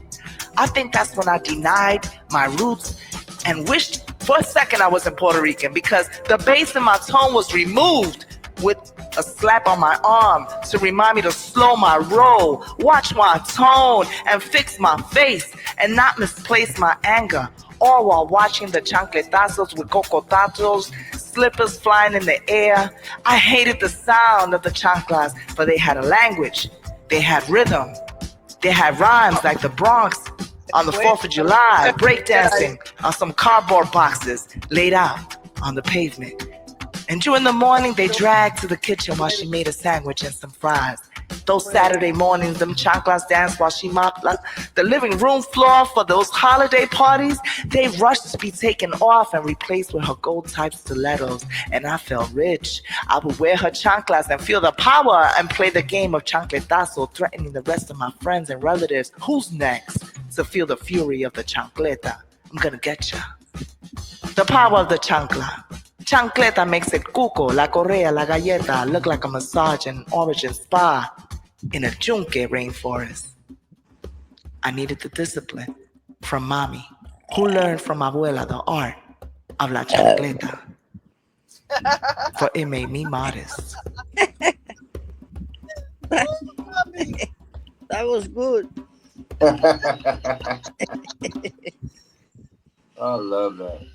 I think that's when I denied my roots and wished for a second I wasn't Puerto Rican, because the bass in my tone was removed with a slap on my arm to remind me to slow my roll, watch my tone, and fix my face, and not misplace my anger, all while watching the chancletazos with cocotazos, slippers flying in the air. I hated the sound of the chanclas, but they had a language, they had rhythm, they had rhymes like the Bronx on the 4th of July, breakdancing on some cardboard boxes laid out on the pavement. And during the morning, they dragged to the kitchen while she made a sandwich and some fries. Those Saturday mornings, them chanclas danced while she mopped the living room floor for those holiday parties. They rushed to be taken off and replaced with her gold-type stilettos. And I felt rich. I would wear her chanclas and feel the power and play the game of chancletazo, threatening the rest of my friends and relatives. Who's next to feel the fury of the chancleta? I'm gonna get ya. The power of the chancla. Chancleta makes it cuco, la correa, la galleta look like a massage and origin spa in a junque rainforest. I needed the discipline from mommy, who learned from abuela the art of la chancleta, for it made me modest. That was good. I love that.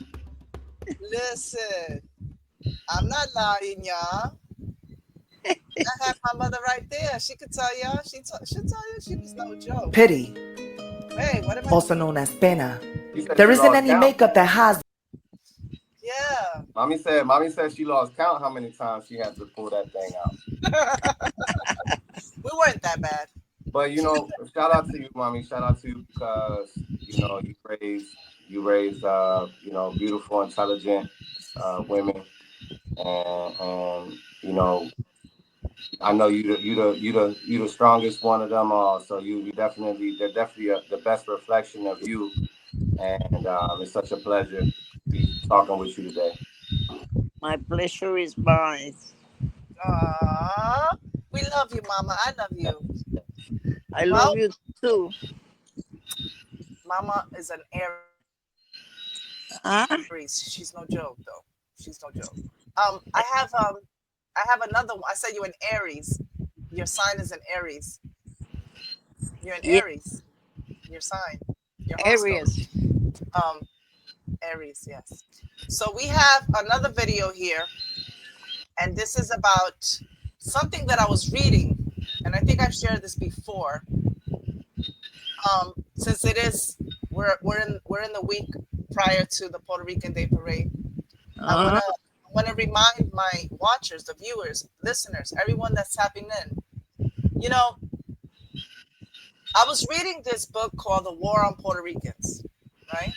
Listen, I'm not lying, y'all. I have my mother right there. She could tell y'all. She'll tell you she was no joke. Pity, Hey, what am I also doing? known as pena. She said There she isn't lost any count. makeup that has. Yeah. Mommy said she lost count how many times she had to pull that thing out. We weren't that bad. But shout out to you, mommy. Shout out to you because you raised beautiful, intelligent women, and I know you the strongest one of them all. So they're definitely the best reflection of you, and it's such a pleasure to be talking with you today. My pleasure is mine. Aww. We love you, Mama. I love you. I love you too. Mama is an Aries. Huh? She's no joke, though. She's no joke. I have another one. I said you're an Aries. Your sign is an Aries. You're an Yeah. Aries. Your sign. Your horoscope. Areas. Aries, yes. So we have another video here, and this is about something that I was reading, and I think I've shared this before. Since we're in the week prior to the Puerto Rican Day Parade, I want to remind my watchers, the viewers, listeners, everyone that's tapping in. I was reading this book called The War on Puerto Ricans, right?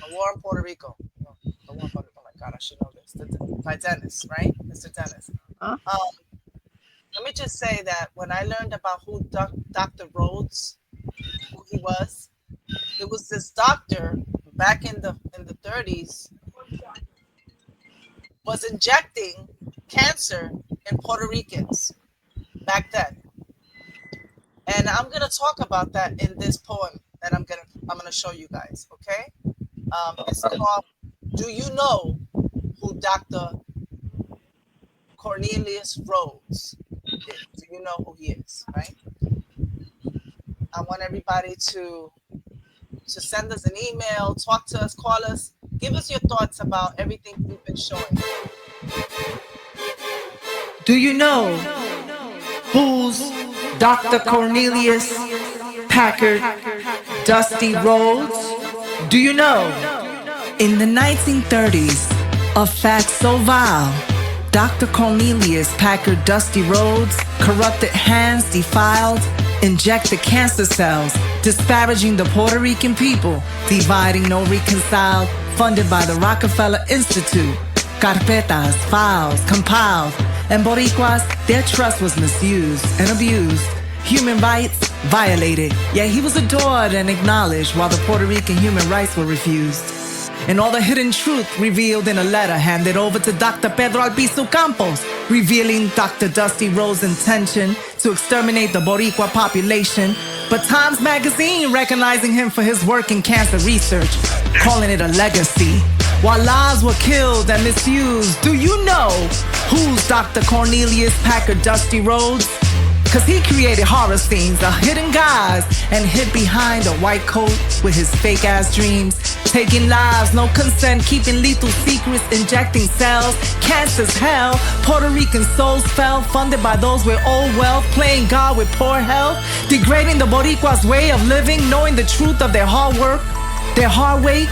The War on Puerto Rico. No, The War on Puerto Rico. Oh my God, I should know this. By Dennis, right? Mr. Dennis. Huh? Let me just say that when I learned about who Dr. Rhodes, who he was, it was this doctor back in the 30s was injecting cancer in Puerto Ricans back then. And I'm going to talk about that in this poem that I'm gonna show you guys. Okay, it's called "Do You Know Who Dr. Cornelius Rhodes is?" Do you know who he is? Right. I want everybody to send us an email, talk to us, call us, give us your thoughts about everything we've been showing. Do you know who's Dr. Cornelius Packard Dusty Rhodes? Do you know? In the 1930s, a fact so vile, Dr. Cornelius Packard Dusty Rhodes, corrupted hands defiled, injected cancer cells, disparaging the Puerto Rican people, dividing no reconciled, funded by the Rockefeller Institute, carpetas, files, compiled, and Boricuas, their trust was misused and abused, human rights violated, yet he was adored and acknowledged while the Puerto Rican human rights were refused. And all the hidden truth revealed in a letter handed over to Dr. Pedro Albizu Campos, revealing Dr. Dusty Rhodes' intention to exterminate the Boricua population, but Times Magazine recognizing him for his work in cancer research, calling it a legacy. While lives were killed and misused, do you know who's Dr. Cornelius Packard Dusty Rhodes? Cause he created horror scenes, a hidden guise, and hid behind a white coat with his fake ass dreams. Taking lives, no consent, keeping lethal secrets, injecting cells, cancer's hell. Puerto Rican souls fell, funded by those with old wealth, playing God with poor health, degrading the Boricua's way of living, knowing the truth of their hard work, their hard weight,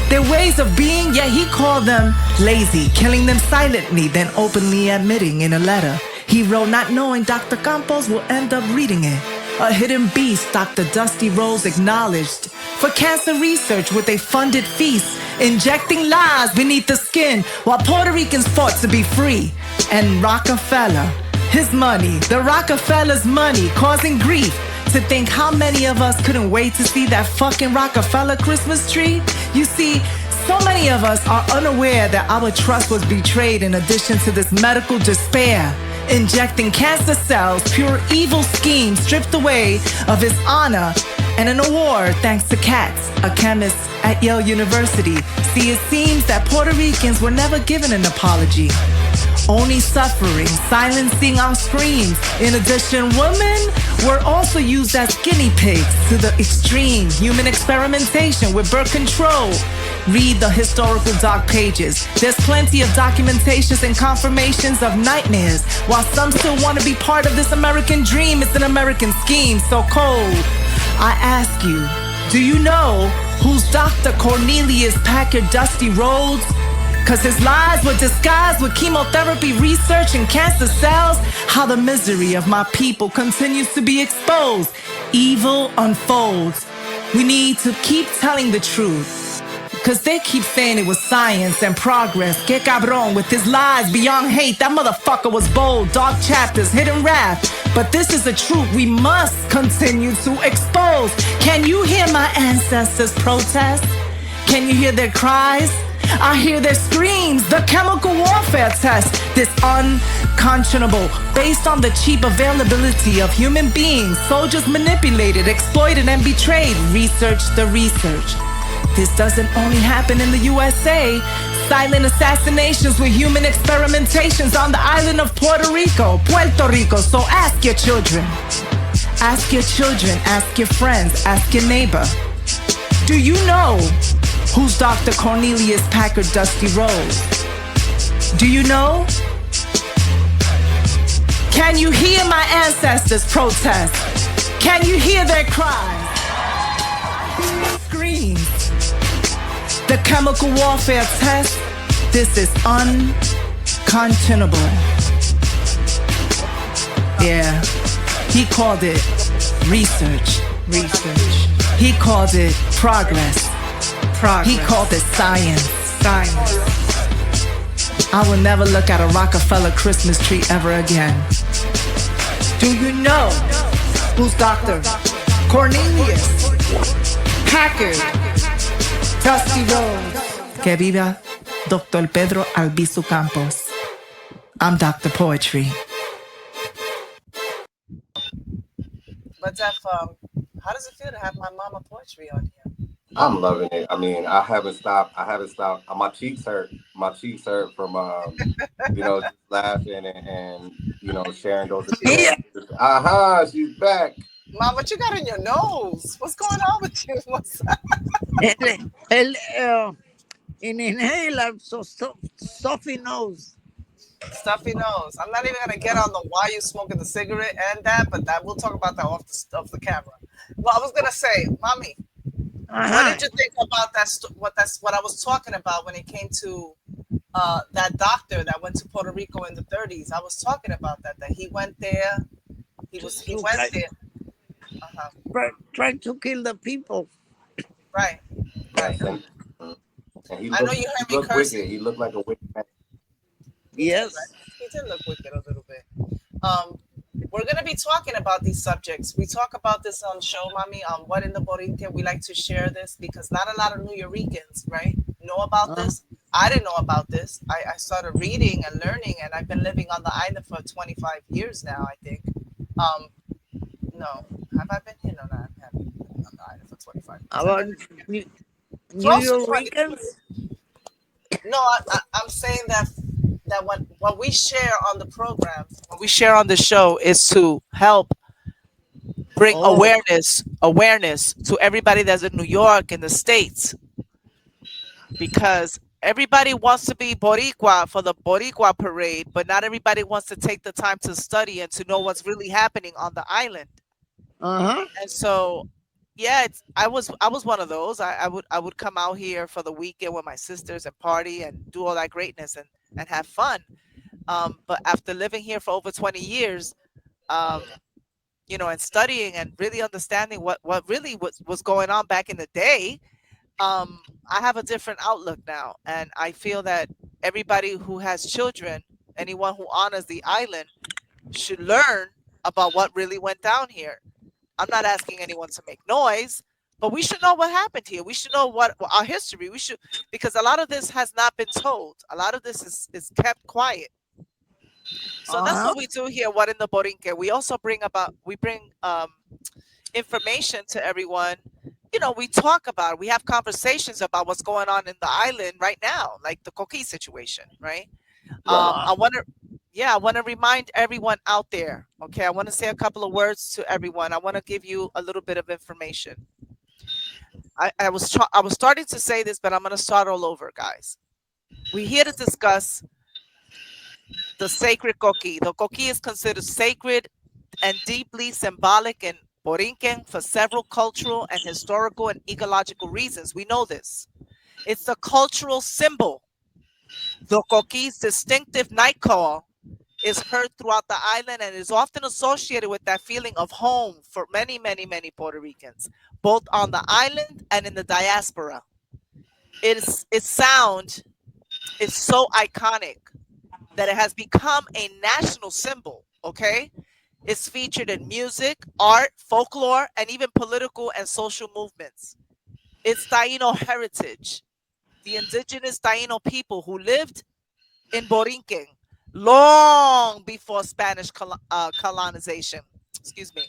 their ways of being, yet he called them lazy, killing them silently, then openly admitting in a letter he wrote, not knowing Dr. Campos will end up reading it. A hidden beast Dr. Dusty Rhodes acknowledged for cancer research with a funded feast, injecting lies beneath the skin while Puerto Ricans fought to be free. And Rockefeller, his money, the Rockefeller's money, causing grief. To think how many of us couldn't wait to see that fucking Rockefeller Christmas tree. You see, so many of us are unaware that our trust was betrayed in addition to this medical despair. Injecting cancer cells, pure evil schemes stripped away of his honor and an award thanks to Katz, a chemist at Yale University. See, it seems that Puerto Ricans were never given an apology, only suffering, silencing our screams. In addition, women were also used as guinea pigs to the extreme, human experimentation with birth control. Read the historical dark pages. There's plenty of documentations and confirmations of nightmares. While some still want to be part of this American dream, it's an American scheme so cold. I ask you, do you know who's Dr. Cornelius Packard Dusty Rhodes? Cause his lies were disguised with chemotherapy research and cancer cells. How the misery of my people continues to be exposed. Evil unfolds. We need to keep telling the truth. Cause they keep saying it was science and progress. Que cabron with his lies beyond hate. That motherfucker was bold, dark chapters, hidden wrath. But this is the truth we must continue to expose. Can you hear my ancestors protest? Can you hear their cries? I hear their screams, the chemical warfare test. This unconscionable, based on the cheap availability of human beings. Soldiers manipulated, exploited, and betrayed. Research the research. This doesn't only happen in the USA. Silent assassinations with human experimentations on the island of Puerto Rico. So ask your children. Ask your children, ask your friends, ask your neighbor. Do you know who's Dr. Cornelius Packard Dusty Rhodes? Do you know? Can you hear my ancestors protest? Can you hear their cries? Screams. The chemical warfare test. This is unconscionable. Yeah, he called it research. He called it progress. He called it science. I will never look at a Rockefeller Christmas tree ever again. Do you know who's Dr. Cornelius Packard Dusty Rhodes? Que viva Dr. Pedro Albizu Campos. I'm Dr. Poetry. But How does it feel to have my mama poetry on here? I'm loving it. I mean, I haven't stopped. I haven't stopped. My cheeks hurt. My cheeks hurt from just laughing and sharing those Mira, experiences. Aha, she's back. Mom, what you got in your nose? What's going on with you? What's that? el in inhaler, so Sophie knows. Stuffy nose. I'm not even gonna get on the why you smoking the cigarette and that, but that we'll talk about that off the camera. Well, I was gonna say, mommy, what Uh-huh. did you think about that? What I was talking about when it came to that doctor that went to Puerto Rico in the 30s. I was talking about that he went there. He To went there. Uh-huh. try to kill the people. Right, right. Yes, and he I know looked you he heard me looked wicked. cursing. He looked like a wicked man. He did, right? Yes. He did look wicked a little bit. Um, we're gonna be talking about these subjects. We talk about this on show, mommy. What in the Boriken. We like to share this because not a lot of New Yorkers, right, know about Uh, this. I didn't know about this. I started reading and learning, and I've been living on the island for 25 years now. I think. Um, no, have I been here? No, no, I haven't been on the island for 25 years. I've about been New, New close to 22 Yorkers. years. No, I'm saying that what we share on the program, what we share on the show, is to help bring Oh, awareness to everybody that's in New York and the states, because everybody wants to be Boricua for the Boricua parade, but not everybody wants to take the time to study and to know what's really happening on the island. uh-huh. And so, yeah, I was one of those. I would come out here for the weekend with my sisters and party and do all that greatness and have fun. But after living here for over 20 years, um, and studying and really understanding what really was going on back in the day, I have a different outlook now, and I feel that everybody who has children, anyone who honors the island, should learn about what really went down here. I'm not asking anyone to make noise, but we should know what happened here. We should know what our history. We should, because a lot of this has not been told. A lot of this is kept quiet. So that's Uh-huh. what we do here. What in the Borinque? We bring information to everyone. We talk about. We have conversations about what's going on in the island right now, like the COQUI situation, right? Right. I want to, yeah, I want to remind everyone out there. Okay, I want to say a couple of words to everyone. I want to give you a little bit of information. I was starting to say this, but I'm going to start all over, guys. We're here to discuss the sacred coqui. The coqui is considered sacred and deeply symbolic in Borinquen for several cultural and historical and ecological reasons. We know this. It's a cultural symbol. The coqui's distinctive night call is heard throughout the island and is often associated with that feeling of home for many, many, many Puerto Ricans, both on the island and in the diaspora. Its sound is so iconic that it has become a national symbol. Okay, it's featured in music, art, folklore, and even political and social movements. It's Taino heritage. The indigenous Taino people who lived in Borinquen long before Spanish colonization. Excuse me,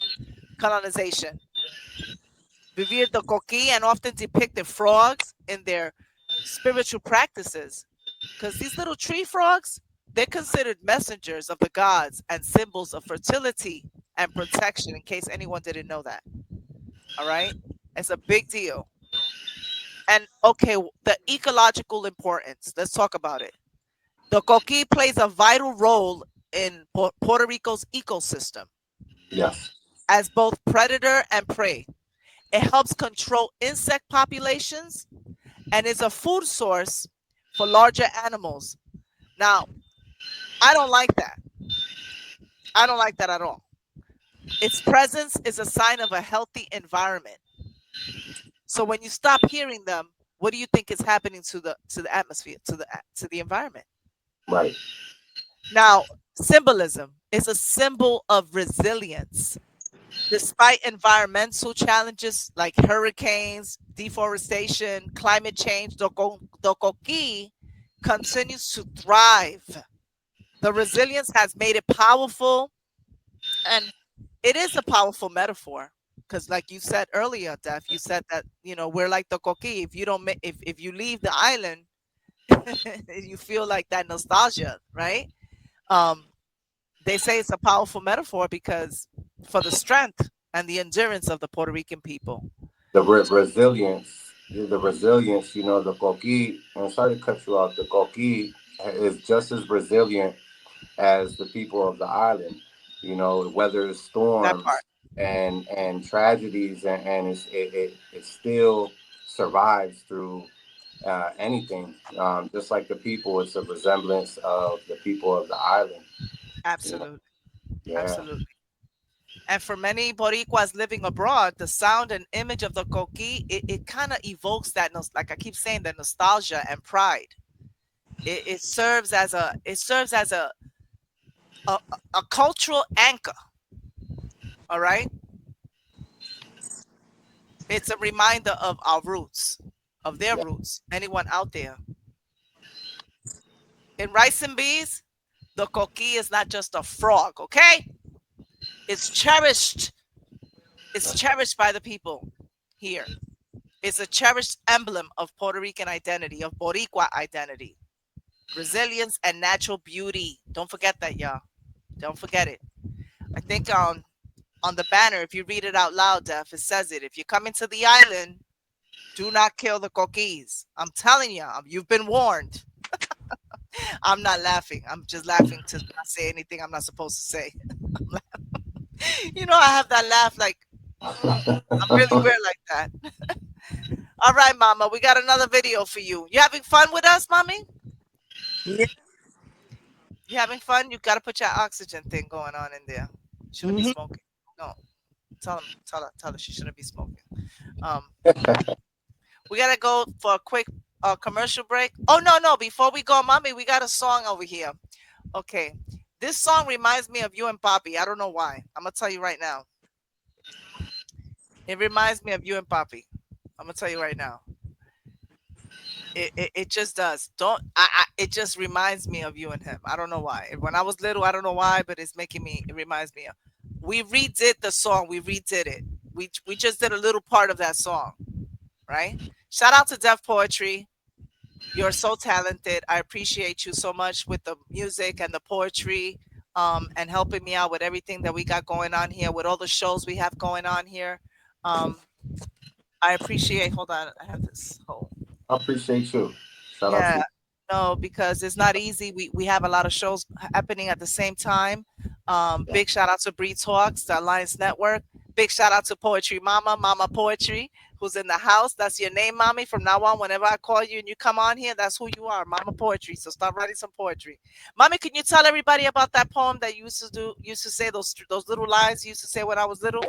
colonization. Vivier the coqui and often depicted frogs in their spiritual practices, because these little tree frogs, they're considered messengers of the gods and symbols of fertility and protection, in case anyone didn't know that. All right, it's a big deal. And okay, the ecological importance, let's talk about it. The coqui plays a vital role in Puerto Rico's ecosystem Yes. as both predator and prey. It helps control insect populations and is a food source for larger animals. Now, I don't like that. I don't like that at all. Its presence is a sign of a healthy environment. So when you stop hearing them, what do you think is happening to the atmosphere, to the environment? Right. Now, symbolism is a symbol of resilience. Despite environmental challenges like hurricanes, deforestation, climate change, the coqui continues to thrive. The resilience has made it powerful, and it is a powerful metaphor. because like you said earlier, Def, you said that, you know, we're like the coquí. If you don't if you leave the island, you feel like that nostalgia, right? um they say it's a powerful metaphor because for the strength and the endurance of the Puerto Rican people. The resilience, you know, the coqui, and sorry to cut you off, the coqui is just as resilient as the people of the island. You know, weathers That storms part. and tragedies, and it still survives through anything. Just like the people, it's a resemblance of the people of the island. You know? Absolutely. Yeah, Absolutely. And for many Boricuas living abroad, the sound and image of the coqui, it kind of evokes that, like I keep saying, the nostalgia and pride. It serves as a, a cultural anchor. All right. It's a reminder of our roots, of their yeah. roots. Anyone out there in rice and bees, the coqui is not just a frog. Okay, it's cherished. It's cherished by the people here. It's a cherished emblem of Puerto Rican identity, of Boricua identity, resilience, and natural beauty. Don't forget that, y'all. Don't forget it. I think on the banner, if you read it out loud, Def, it says it. If you come into the island, do not kill the coquis. I'm telling you, you've been warned. I'm not laughing. I'm just laughing to not say anything I'm not supposed to say. You know, I have that laugh like I'm really weird like that. All right, Mama, we got another video for you. You having fun with us, Mommy? Yeah. You having fun? You got to put your oxygen thing going on in there. Shouldn't be smoking. No, tell her she shouldn't be smoking. Um, we gotta go for a quick commercial break. Oh no! Before we go, Mommy, we got a song over here. Okay, this song reminds me of you and Poppy. I don't know why. I'm gonna tell you right now. It reminds me of you and Poppy. I'm gonna tell you right now. It just does. Don't it just reminds me of you and him. I don't know why. When I was little, I don't know why, but it's making me. It reminds me of. We redid the song. We redid it. We just did a little part of that song, right? Shout out to Def Poetry. You're so talented. I appreciate you so much with the music and the poetry, and helping me out with everything that we got going on here, with all the shows we have going on here. I appreciate. Hold on, I have this whole. I appreciate you. Shout out to Yeah, you. no, because it's not easy. We have a lot of shows happening at the same time. Big shout out to Bree Talks, the Alliance Network. Big shout out to Poetry Mama Poetry, who's in the house. That's your name, Mommy. From now on, whenever I call you and you come on here, that's who you are, Mama Poetry. So start writing some poetry. Mommy, can you tell everybody about that poem that you used to say, those little lines you used to say when I was little,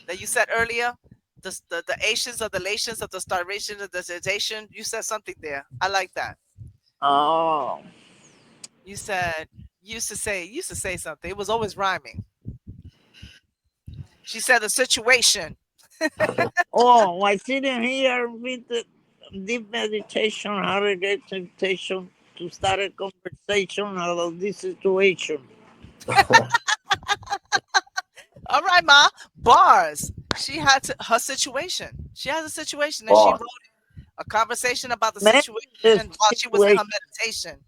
that you said earlier? The Asians of the nations of the starvation of the sensation. You said something there. I like that. Oh. You said used to say something. It was always rhyming. She said the situation. Oh, I sitting here with the deep meditation, how to get temptation to start a conversation about this situation. All right, Ma. Bars. She had her situation. She has a situation and she wrote it. A conversation about the situation while she was in her meditation.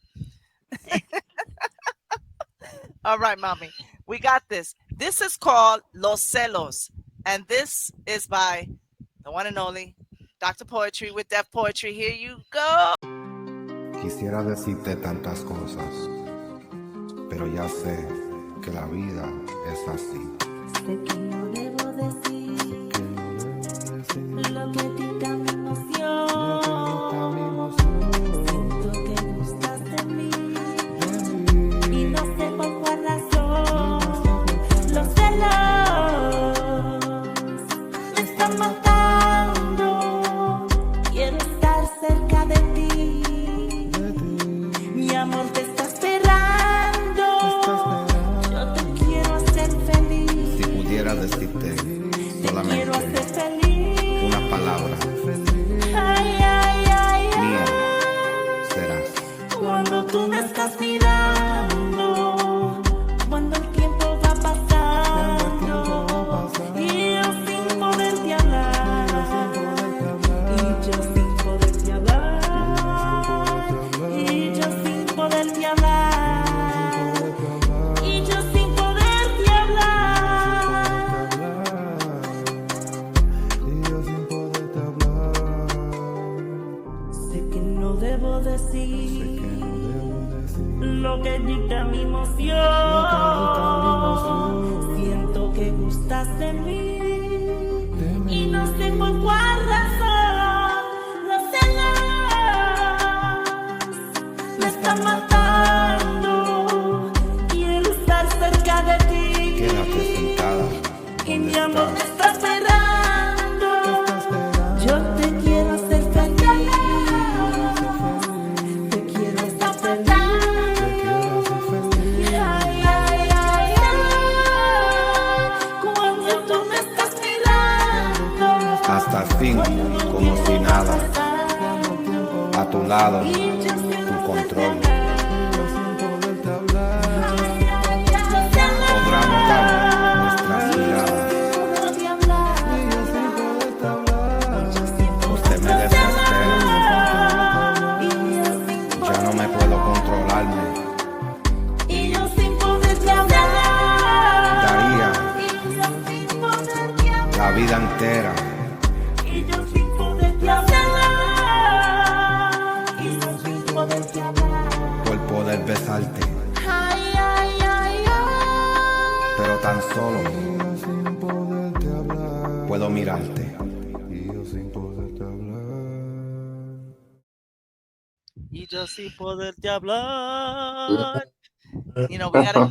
All right, Mommy. We got this. This is called Los Celos. And this is by the one and only Dr. Poetry with Def Poetry. Here you go. Quisiera decirte tantas cosas, pero ya sé que la vida es así. Sé que no debo decir lo que dicta mi emoción. Siento que gustas de mí y no sé por cuál razón. Los celos me están matando. Quiero estar cerca de ti. Mi amor te está esperando. Yo te quiero hacer feliz. Si pudiera decirte solamente una palabra, mía serás. Cuando tú me estás mirando, cuando el tiempo va pasando, y yo fin, como si nada. A tu lado, tu control. Podrá notar nuestras miradas. Usted me desespera. Ya no me puedo controlarme. Daría la vida entera por poder besarte, pero tan solo puedo mirarte. Y yo sin poderte hablar. You know, we gotta.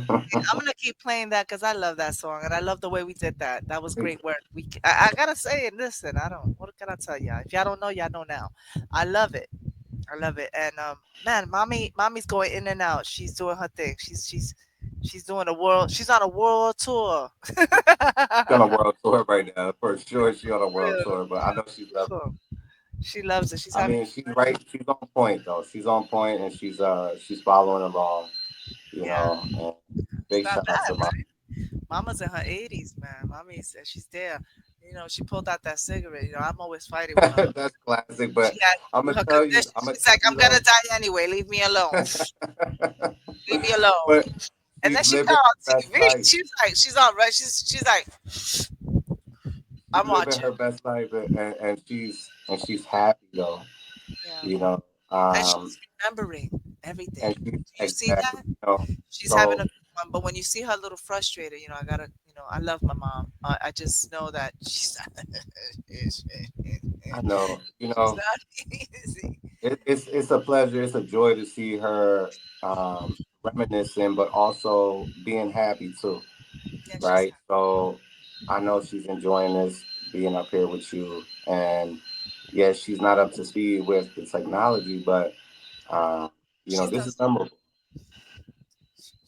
I'm gonna keep playing that because I love that song and I love the way we did that. That was great work. I gotta say it. Listen, I don't. What can I tell y'all? If y'all don't know, y'all know now. I love it. I love it. And man, mommy's going in and out. She's doing her thing. She's doing a world. She's on a world tour. She's on a world tour right now, for sure. She's on a world Real, tour, but I know she loves it. cool. She loves it. She's I having. mean, she's right. She's on point though. She's on point, and she's following along. You Yeah, know, and it's big not shout out bad, to my. right? Mama's in her 80s, man. Mommy says she's there. You know, she pulled out that cigarette. You know, I'm always fighting with her. That's classic, but She had I'm gonna her tell you. condition. I'm gonna She's tell like, you I'm gonna though. die anyway. Leave me alone. Leave me alone. But And she's then she come living on her best TV. life. She's on right. She's like, She's I'm living watching. her best life, and she's happy though. Yeah. You know, And she's remembering everything. and Do she's you see exactly. that? You know, She's having so a good one. But when you see her a little frustrated, you know, I gotta, you know, I love my mom. I just know that she's I know. You she's know, not easy. it's a pleasure. It's a joy to see her reminiscing, but also being happy too. Yeah, she's Right. So I know she's enjoying this being up here with you, and yes, she's not up to speed with the technology, but uh, she this is does. memorable.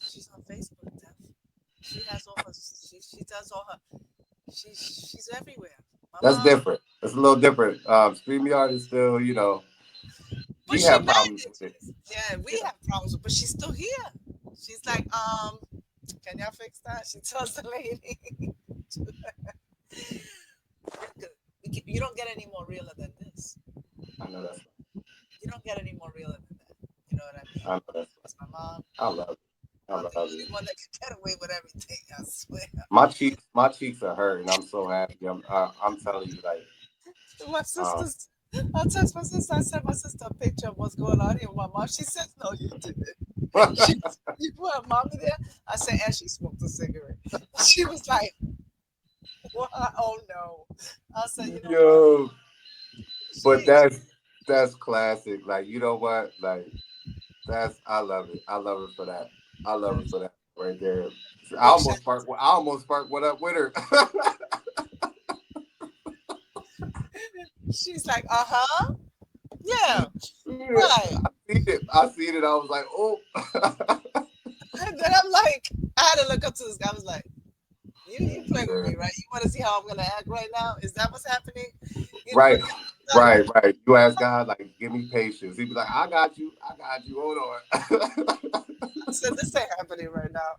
She's on Facebook. Def. She has all her. She does all her. She's everywhere. My That's mom, different. It's a little different. StreamYard is still, but we she have problems with it. manages. Yeah, we Yeah. have problems, but she's still here. She's like, can y'all fix that? She tells the lady, you don't get any more realer than this. I know that's You don't get any more realer than that. You know what I mean? I know that's That's my mom. I love it. I I'm the love only it. one that can get away with everything. I swear. My cheeks are hurting. I'm so happy. I'm telling you, like, My um, sister's. I text my sister. I sent my sister a picture of what's going on here with my mom. She says, "No, you didn't." She, you put her mommy there. I said, and she smoked a cigarette. She was like, "What? Oh no!" I said, "You know what? yo, but She that's classic. Like, you know what? Like, I love it. I love it for that. I love it for that right there. big shot. I almost sparked one up with her. She's like, uh huh, yeah, Yeah, right." I seen it. I seen it. I was like, oh. And then I'm like, I had to look up to this guy. I was like, you play with Yeah. me, right? You want to see how I'm gonna act right now? Is that what's happening? You know, Right, like, right. You ask God, like, give me patience. He'd be like, I got you. I got you. Hold on. I said, this ain't happening right now.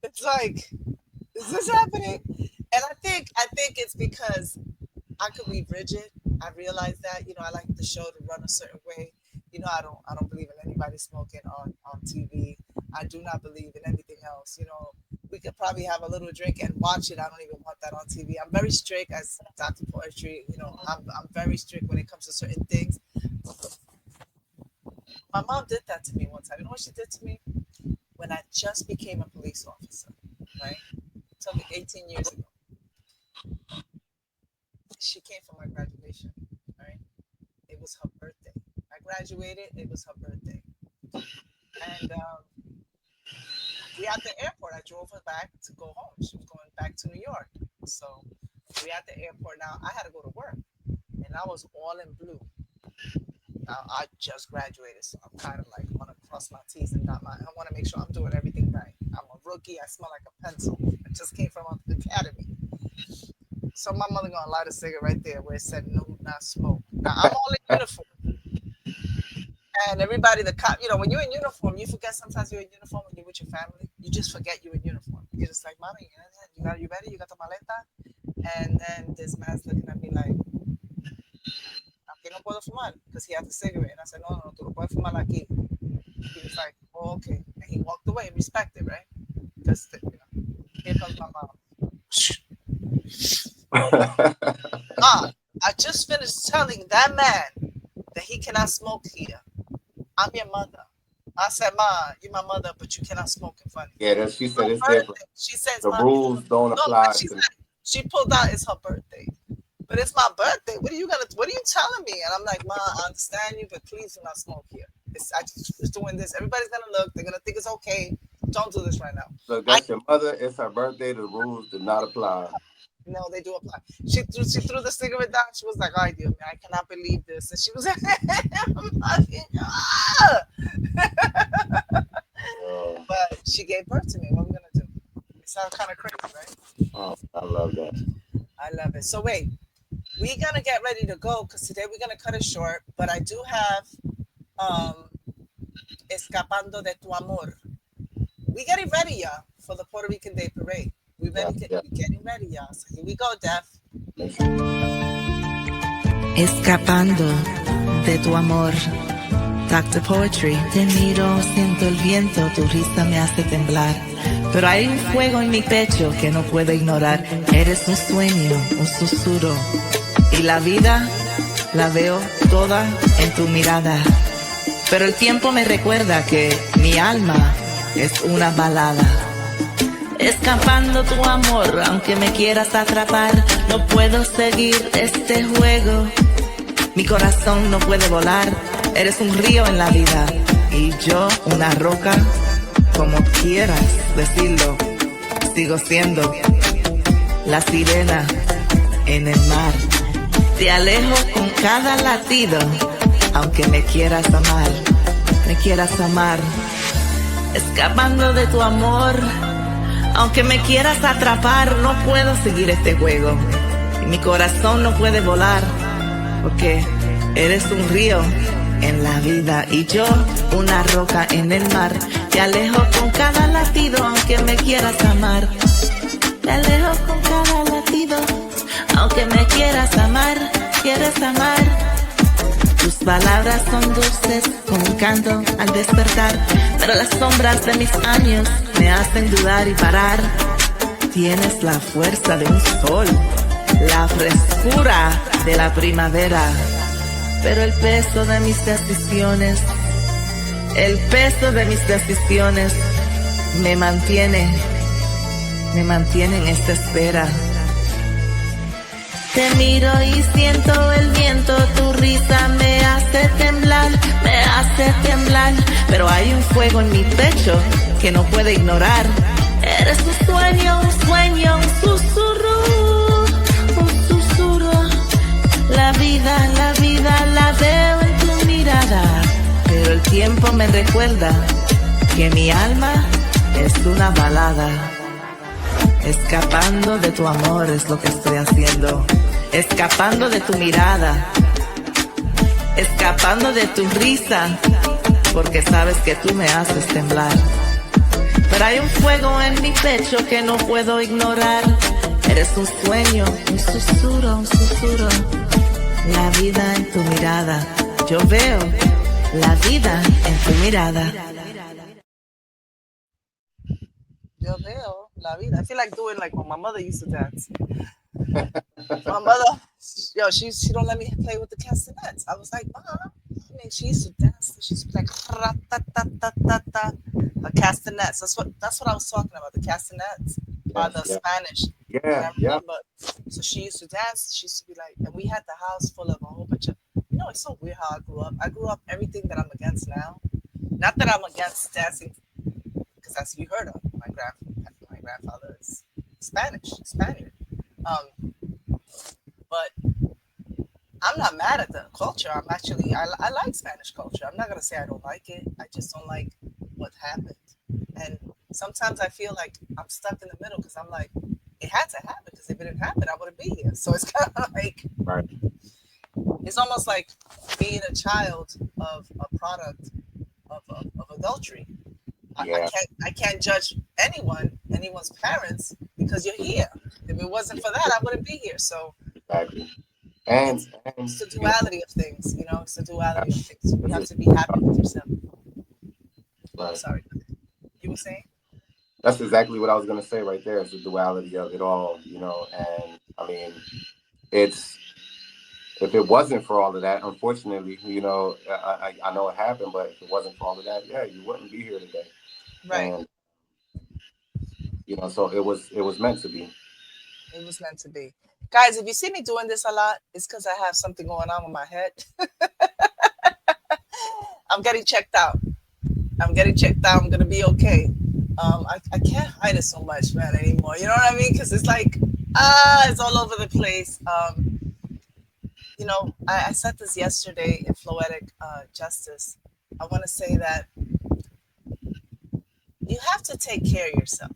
It's like, is this happening? And I think it's because I could be rigid. I realize that, you know, I like the show to run a certain way. You know, I don't believe in anybody smoking on TV. I do not believe in anything else. You know, we could probably have a little drink and watch it. I don't even want that on TV. I'm very strict as Dr. Poetry. You know, I'm very strict when it comes to certain things. My mom did that to me one time. You know what she did to me? When I just became a police officer, right? It took me 18 years ago. She came for my graduation, right? It was her birthday. I graduated, it was her birthday. And we at the airport. I drove her back to go home. She was going back to New York. So we at the airport now. I had to go to work. And I was all in blue. Now I just graduated, so I'm kind of like want to cross my T's and dot my. I want to make sure I'm doing everything right. I'm a rookie. I smell like a pencil. I just came from the academy. So my mother gonna light a cigarette right there where it said "No, not smoke." Now I'm all in uniform, and everybody, the cop, when you're in uniform, you forget sometimes you're in uniform when you're with your family. You just forget you're in uniform. You're just like, "Mommy, you ready? You got the maleta?" And then this man's looking at me like, "Aquí no puedo fumar," because he had the cigarette, and I said, "No, tú no puedes fumar aquí." He was like, "Oh, okay," and he walked away. Respected, right? Because here comes my mom. I just finished telling that man that he cannot smoke here. I'm your mother. I said, "Ma, you're my mother, but you cannot smoke in front of me." Yeah, she said it's different. She says, The "Mommy, rules don't apply to me. she pulled out, it's her birthday. But it's my birthday. What are you telling me? And I'm like, "Ma, I understand you, but please do not smoke here. I just was doing this. Everybody's gonna look, they're gonna think it's okay. Don't do this right now." Look, that's your mother, it's her birthday, the rules do not apply. No, they do apply. She threw the cigarette down. She was like, "All right, dear, man, I cannot believe this." And she was like, but she gave birth to me. What are we gonna do? It sounds kind of crazy, right? Oh, I love that. I love it. So wait, we're gonna get ready to go because today we're gonna cut it short. But I do have Escapando de tu amor. We getting ready, y'all, for the Puerto Rican Day Parade. We getting ready, y'all. So here we go, Def. Escapando de tu amor. Dr. Poetry. Te miro, siento el viento, tu risa me hace temblar. Pero hay un fuego en mi pecho que no puedo ignorar. Eres un sueño, un susurro. Y la vida la veo toda en tu mirada. Pero el tiempo me recuerda que mi alma es una balada. Escapando tu amor, aunque me quieras atrapar, no puedo seguir este juego. Mi corazón no puede volar, eres un río en la vida y yo una roca, como quieras decirlo. Sigo siendo la sirena en el mar. Te alejo con cada latido, aunque me quieras amar, me quieras amar. Escapando de tu amor, aunque me quieras atrapar, no puedo seguir este juego. Y mi corazón no puede volar, porque eres un río en la vida y yo una roca en el mar. Te alejo con cada latido, aunque me quieras amar. Te alejo con cada latido, aunque me quieras amar, quieres amar. Tus palabras son dulces como un canto al despertar, pero las sombras de mis años me hacen dudar y parar. Tienes la fuerza de un sol, la frescura de la primavera, pero el peso de mis decisiones me mantiene en esta espera. Te miro y siento el viento, tu risa me hace temblar, pero hay un fuego en mi pecho que no puede ignorar. Eres un sueño, un susurro. La vida la veo en tu mirada, pero el tiempo me recuerda que mi alma es una balada. Escapando de tu amor es lo que estoy haciendo. Escapando de tu mirada, escapando de tu risa, porque sabes que tú me haces temblar. Pero hay un fuego en mi pecho que no puedo ignorar. Eres un sueño, un susurro. La vida en tu mirada, yo veo la vida en tu mirada. Yo veo la vida. I feel like doing like when my mother used to dance. My mother, she don't let me play with the castanets. I was like, Mom, I mean, she used to dance. She used to be like, ra-ta-ta-ta-ta-ta. The castanets. That's what I was talking about. The castanets are the Spanish. Yeah, So she used to dance. She used to be like, and we had the house full of a whole bunch of, it's so weird how I grew up. I grew up everything that I'm against now. Not that I'm against dancing, because as you heard of, my grandfather is Spaniard. But I'm not mad at the culture. I like Spanish culture. I'm not gonna say I don't like it. I just don't like what happened. And sometimes I feel like I'm stuck in the middle because I'm like, it had to happen, because if it didn't happen, I wouldn't be here. So it's kind of like, Right. it's almost like being a child of a product of adultery. Yeah. I can't judge anyone's parents, because you're here. If it wasn't for that, I wouldn't be here. So Exactly. And it's the you know, duality of things, It's the duality of things. You have that's to be happy with yourself. right. Sorry, you were saying? That's exactly what I was gonna say right there. It's the duality of it all, and I mean, it's if it wasn't for all of that, unfortunately, I know it happened, but if it wasn't for all of that, yeah, you wouldn't be here today. Right. And so it was meant to be. It was meant to be. Guys, if you see me doing this a lot, it's because I have something going on with my head. I'm getting checked out. I'm gonna be okay. I can't hide it so much, man, anymore. You know what I mean? Because it's like, it's all over the place. I said this yesterday in Floetic Justice. I want to say that you have to take care of yourself.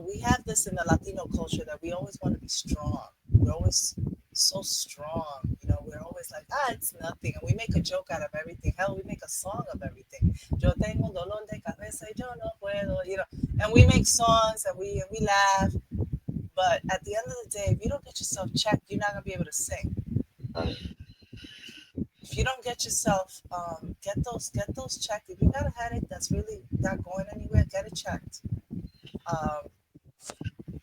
We have this in the Latino culture that we always want to be strong. We're always so strong. We're always like, it's nothing. And we make a joke out of everything. Hell, we make a song of everything. Yo tengo un dolor de cabeza y yo no puedo, And we make songs and we laugh. But at the end of the day, if you don't get yourself checked, you're not going to be able to sing. Right. If you don't get yourself, get those checked. If you got a headache that's really not going anywhere, get it checked.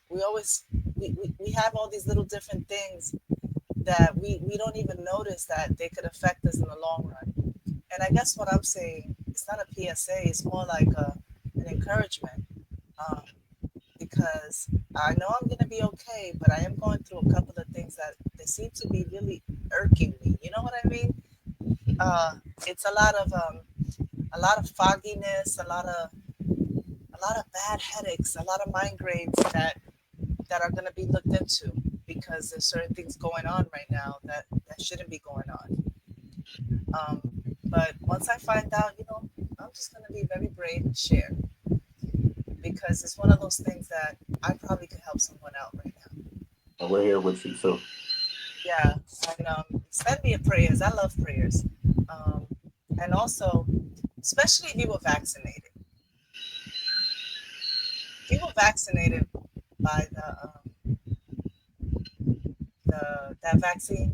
We have all these little different things that we don't even notice that they could affect us in the long run. And I guess what I'm saying, it's not a PSA, it's more like an encouragement, because I know I'm going to be okay, but I am going through a couple of things that they seem to be really irking me. You know what I mean? It's a lot of fogginess, a lot of bad headaches, a lot of migraines that are going to be looked into, because there's certain things going on right now that shouldn't be going on. But once I find out, I'm just going to be very brave and share, because it's one of those things that I probably could help someone out right now. And we're here with you too. Yeah, and send me a prayers. I love prayers, and also, especially if you were vaccinated. If you were vaccinated by that vaccine,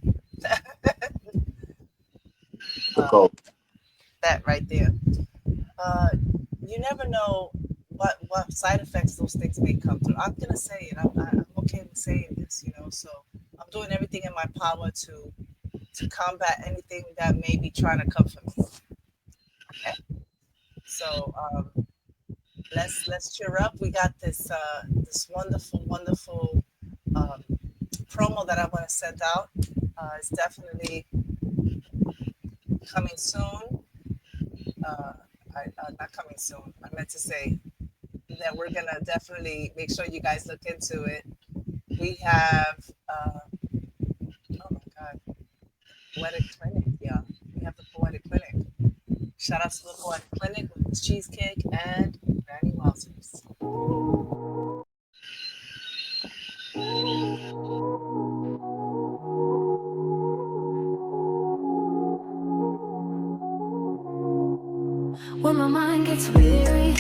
that right there, you never know what side effects those things may come through. I'm gonna say it. I'm okay with saying this, So I'm doing everything in my power to combat anything that may be trying to come for me. Okay. So let's cheer up. We got this wonderful promo that I want to send out. It's definitely coming soon. Not coming soon. I meant to say that we're gonna definitely make sure you guys look into it. We have oh my God, Poetic Clinic. Yeah, we have the Poetic Clinic. Shout out to the Poetic Clinic with Miss Cheesecake and Granny Wowzers. When my mind gets weary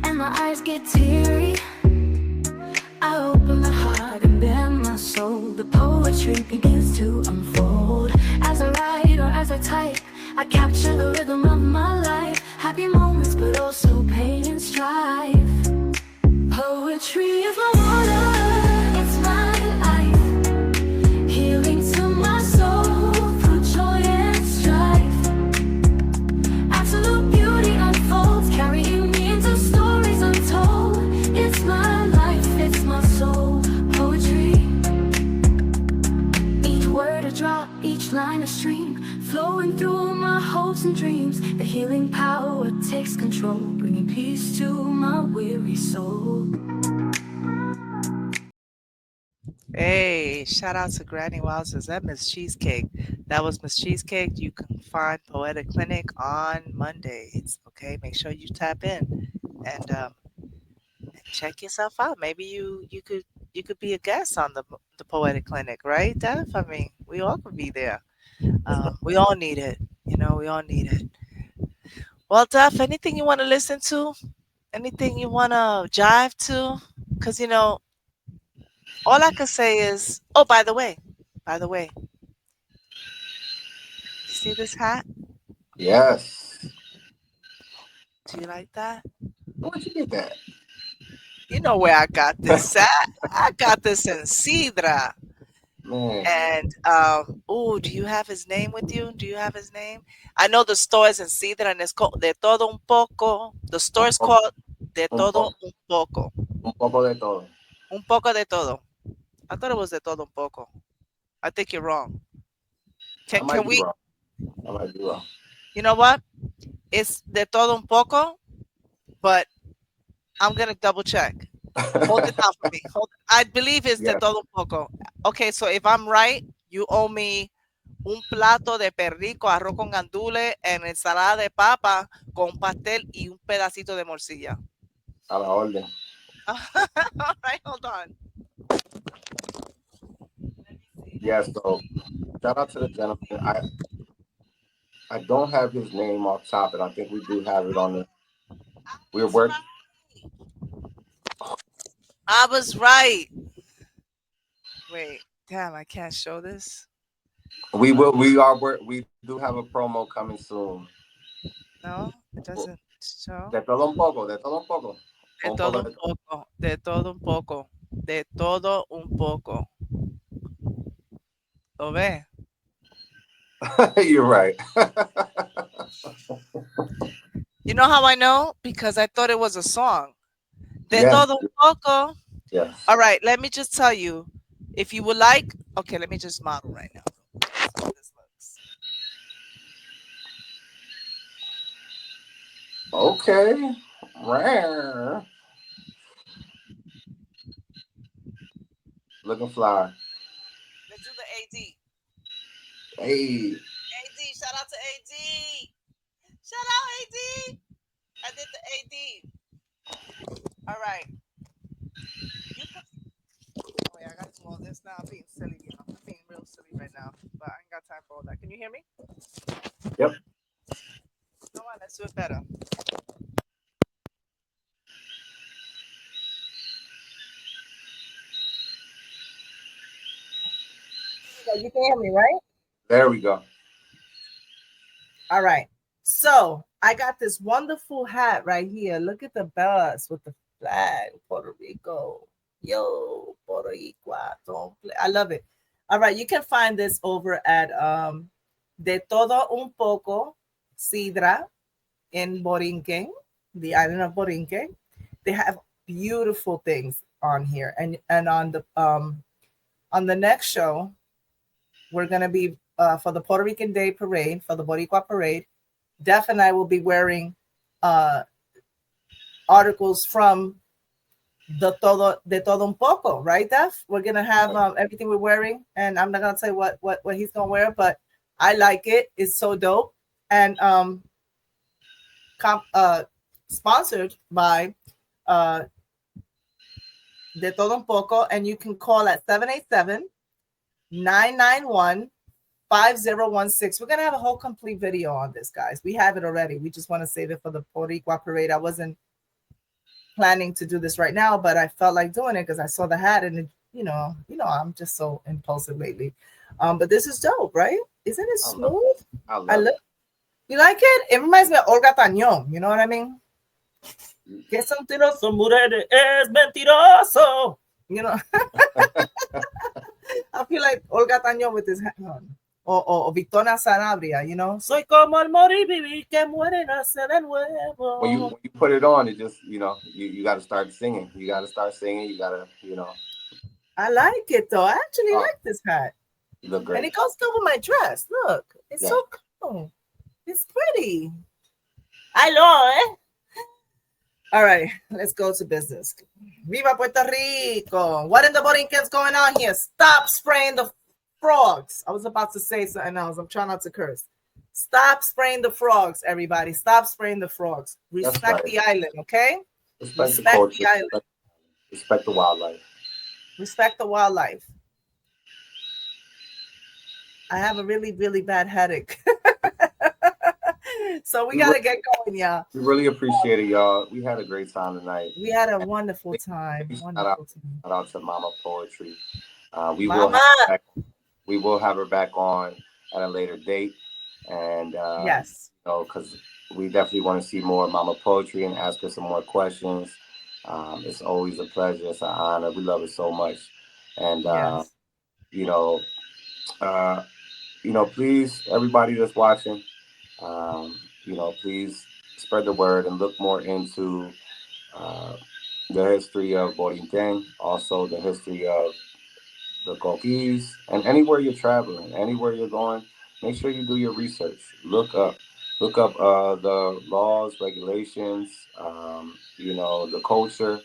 and my eyes get teary, I open my heart and bare my soul. The poetry begins to unfold. As I write or as I type, I capture the rhythm of my life. Happy moments, but also pain and strife. Poetry is my water, it's my life. Healing to my soul through joy and strife. Absolute beauty unfolds, carrying me into stories untold. It's my life, it's my soul. Poetry. Each word a drop, each line a stream, flowing through my hopes and dreams. The healing power takes control, bringing peace to my weary soul. Hey, shout out to Granny Wowzers and Miss Cheesecake. That was Miss Cheesecake. You can find Poetic Clinic on Mondays. Okay, make sure you tap in and check yourself out. Maybe you could you could be a guest on the Poetic Clinic, right, Def? I mean, we all could be there. We all need it. You know, we all need it. Well, Def, anything you want to listen to? Anything you want to jive to? Because, you know, all I could say is, oh, by the way, you see this hat? Yes. Do you like that? Where'd you get that? You know where I got this at? I got this in Sidra. Man. And oh, do you have his name with you? Do you have his name? I know the store is in Sidra and it's called De Todo Un Poco. The store is called De Todo Un Poco. Un poco de todo. Un poco de todo. I thought it was De Todo Un Poco. I think you're wrong. I might Can be we? wrong. I might be wrong. You know what? It's De Todo Un Poco, but I'm gonna double check. Hold it down for me. I believe it's De Todo Un Poco. Okay, so if I'm right, you owe me un plato de perrico, arroz con gandules, en ensalada de papa con pastel y un pedacito de morcilla. A la orden. All right, hold on. Yeah, so shout out to the gentleman. I don't have his name off top, but I think we do have it on the. We're working. I was right. Wait, damn, I can't show this. We will. We do have a promo coming soon. No, it doesn't show. De todo un poco. De todo un poco. De todo un poco. De todo un poco. De todo un poco. ¿Lo ve? You're right. You know how I know? Because I thought it was a song. De Yes. todo un poco. Yes. All right, let me just tell you. If you would like, okay, let me just model right now. See how this looks. Okay. Rare. Looking fly. Let's do the AD. Hey. AD, shout out to AD. Shout out AD. I did the AD. All right. Oh, yeah, I got to do all this now. I'm being silly, you know. I'm being real silly right now, but I ain't got time for all that. Can you hear me? Yep. Come on, let's do it better. You can hear me, right? There we go. All right. So I got this wonderful hat right here. Look at the bust with the flag, Puerto Rico. Yo, Puerto Rico. Don't play. I love it. All right. You can find this over at De Todo Un Poco, Sidra in Boriken, the island of Boriken. They have beautiful things on here. And on the next show, we're going to be for the Puerto Rican Day Parade, for the Boricua Parade. Def and I will be wearing articles from de todo un poco, right, Def? We're going to have everything we're wearing, and I'm not going to say what he's going to wear, but I like it. It's so dope. And sponsored by De Todo Un Poco, and you can call at 787-991-5016. We're going to have a whole complete video on this, guys. We have it already. We just want to save it for the Boricua Parade. I wasn't planning to do this right now, but I felt like doing it because I saw the hat, and it, you know, I'm just so impulsive lately. But this is dope, right? Isn't it smooth? I love it. You like it? It reminds me of Olga Tañón. You know what I mean? Que mentiroso, mujer es mentiroso. You know? I feel like Olga Tañón with his hat on. Or Victoria Sanabria, you know? Soy como el morir vivir que muere nace de nuevo. When you put it on, it just, you know, you got to start singing. You got to start singing. You got to, you know. I like it, though. I actually like this hat. You look great. And it goes over my dress. Look. It's so cool. It's pretty. I know, eh? All right, let's go to business. Viva Puerto Rico. What in the Boriken's going on here? Stop spraying the frogs. I was about to say something else. I'm trying not to curse. Stop spraying the frogs, everybody. Stop spraying the frogs. Respect the island, okay? Respect the culture. Respect the wildlife. Respect the wildlife. I have a really, really bad headache. So we got to get going, y'all. We really appreciate it, y'all. We had a great time tonight. We had a wonderful time. Shout out to Mama Poetry. We Mama. will have her back on at a later date. And, yes, because we definitely want to see more Mama Poetry and ask her some more questions. It's always a pleasure. It's an honor. We love it so much. And, yes. Please, everybody that's watching, please spread the word and look more into the history of Boriken, also the history of the COQUIs, and anywhere you're traveling, anywhere you're going, make sure you do your research. Look up the laws, regulations, the culture,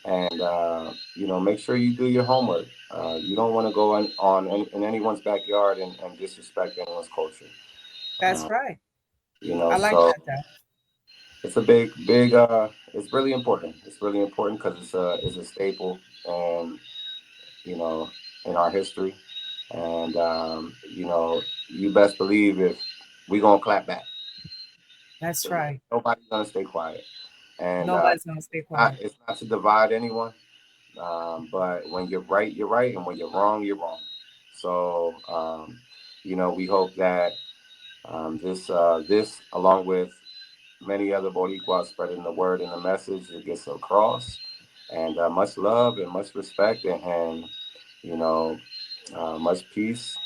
and make sure you do your homework. You don't want to go in anyone's backyard and disrespect anyone's culture. That's right. I like that. It's a big. It's really important. It's really important because it's a staple, and in our history, and you best believe if we gonna clap back. That's right. Nobody's gonna stay quiet, and nobody's gonna stay quiet. It's not to divide anyone, but when you're right, you're right, and when you're wrong, you're wrong. So we hope that this along with many other Boricuas spreading the word and the message, it gets across. And much love and much respect and much peace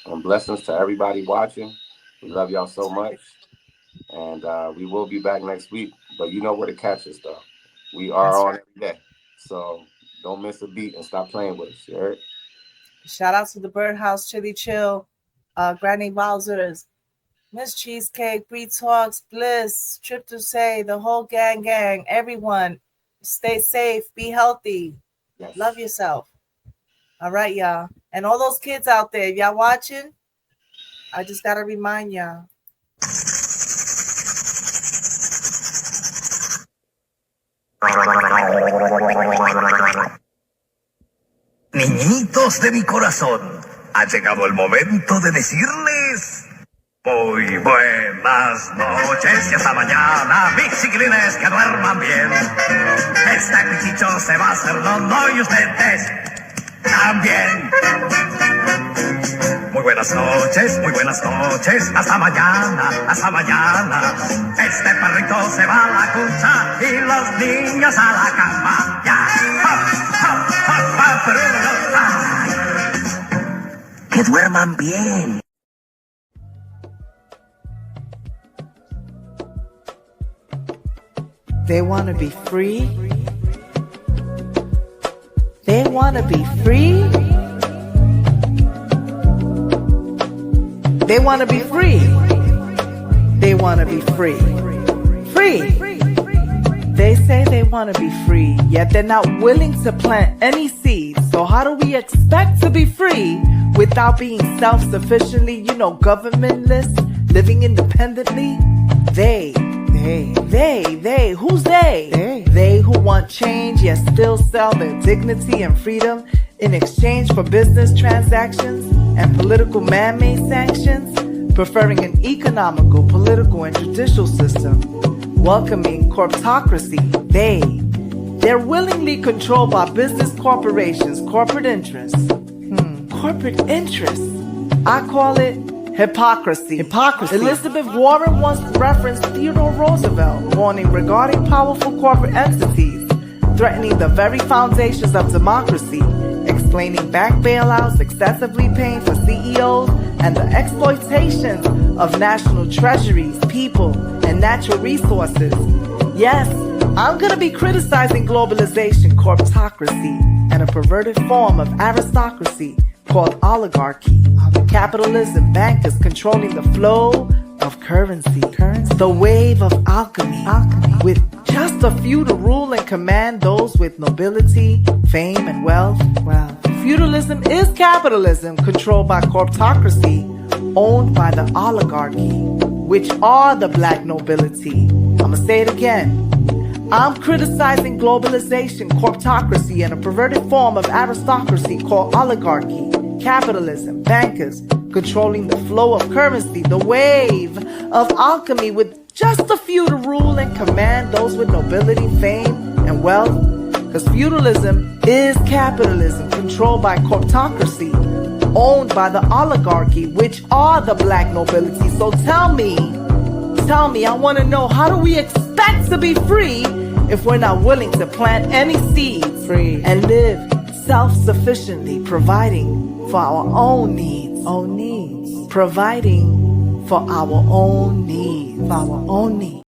and blessings to everybody watching. We love y'all so much. And we will be back next week. But you know where to catch us, though. We are on every day. So don't miss a beat and stop playing with us. You heard? Shout out to the Birdhouse, Chili Chill, Granny Wowzers, Miss Cheesecake, Bree Talks, Bliss, Trip to Say, the whole gang, everyone. Stay safe, be healthy, love yourself. All right, y'all. And all those kids out there, if y'all watching, I just got to remind y'all. Niñitos de mi corazón, ha llegado el momento de decirles muy buenas noches y hasta mañana, mis chiquilines, que duerman bien. Este pichicho se va a hacer no y ustedes también. Muy buenas noches, hasta mañana, hasta mañana. Este perrito se va a la cucha y los niños a la cama. Ya. Que duerman bien. They want to be free. They want to be free. They want to be free. They want to be free. Free. They say they want to be free, yet they're not willing to plant any seeds. So how do we expect to be free without being self-sufficiently, governmentless, living independently? They, who's they? They who want change yet still sell their dignity and freedom in exchange for business transactions and political man-made sanctions, preferring an economical, political, and judicial system, welcoming corporatocracy. They're willingly controlled by business corporations, corporate interests. Corporate interests. I call it hypocrisy. Elizabeth Warren once referenced Theodore Roosevelt, warning regarding powerful corporate entities threatening the very foundations of democracy, explaining bank bailouts, excessively paying for CEOs, and the exploitation of national treasuries, people, and natural resources. Yes, I'm going to be criticizing globalization, corporatocracy, and a perverted form of aristocracy called oligarchy. Capitalism, bankers controlling the flow of currency, the wave of alchemy, with just a few to rule and command those with nobility, fame, and wealth. Feudalism is capitalism controlled by corporatocracy, owned by the oligarchy, which are the black nobility. I'ma say it again. I'm criticizing globalization, corptocracy, and a perverted form of aristocracy called oligarchy, capitalism, bankers controlling the flow of currency, the wave of alchemy with just a few to rule and command those with nobility, fame, and wealth. Because feudalism is capitalism controlled by corptocracy, owned by the oligarchy, which are the black nobility. So tell me, I want to know, how do we expect to be free if we're not willing to plant any seeds and live self-sufficiently, providing for our own needs, providing for our own needs,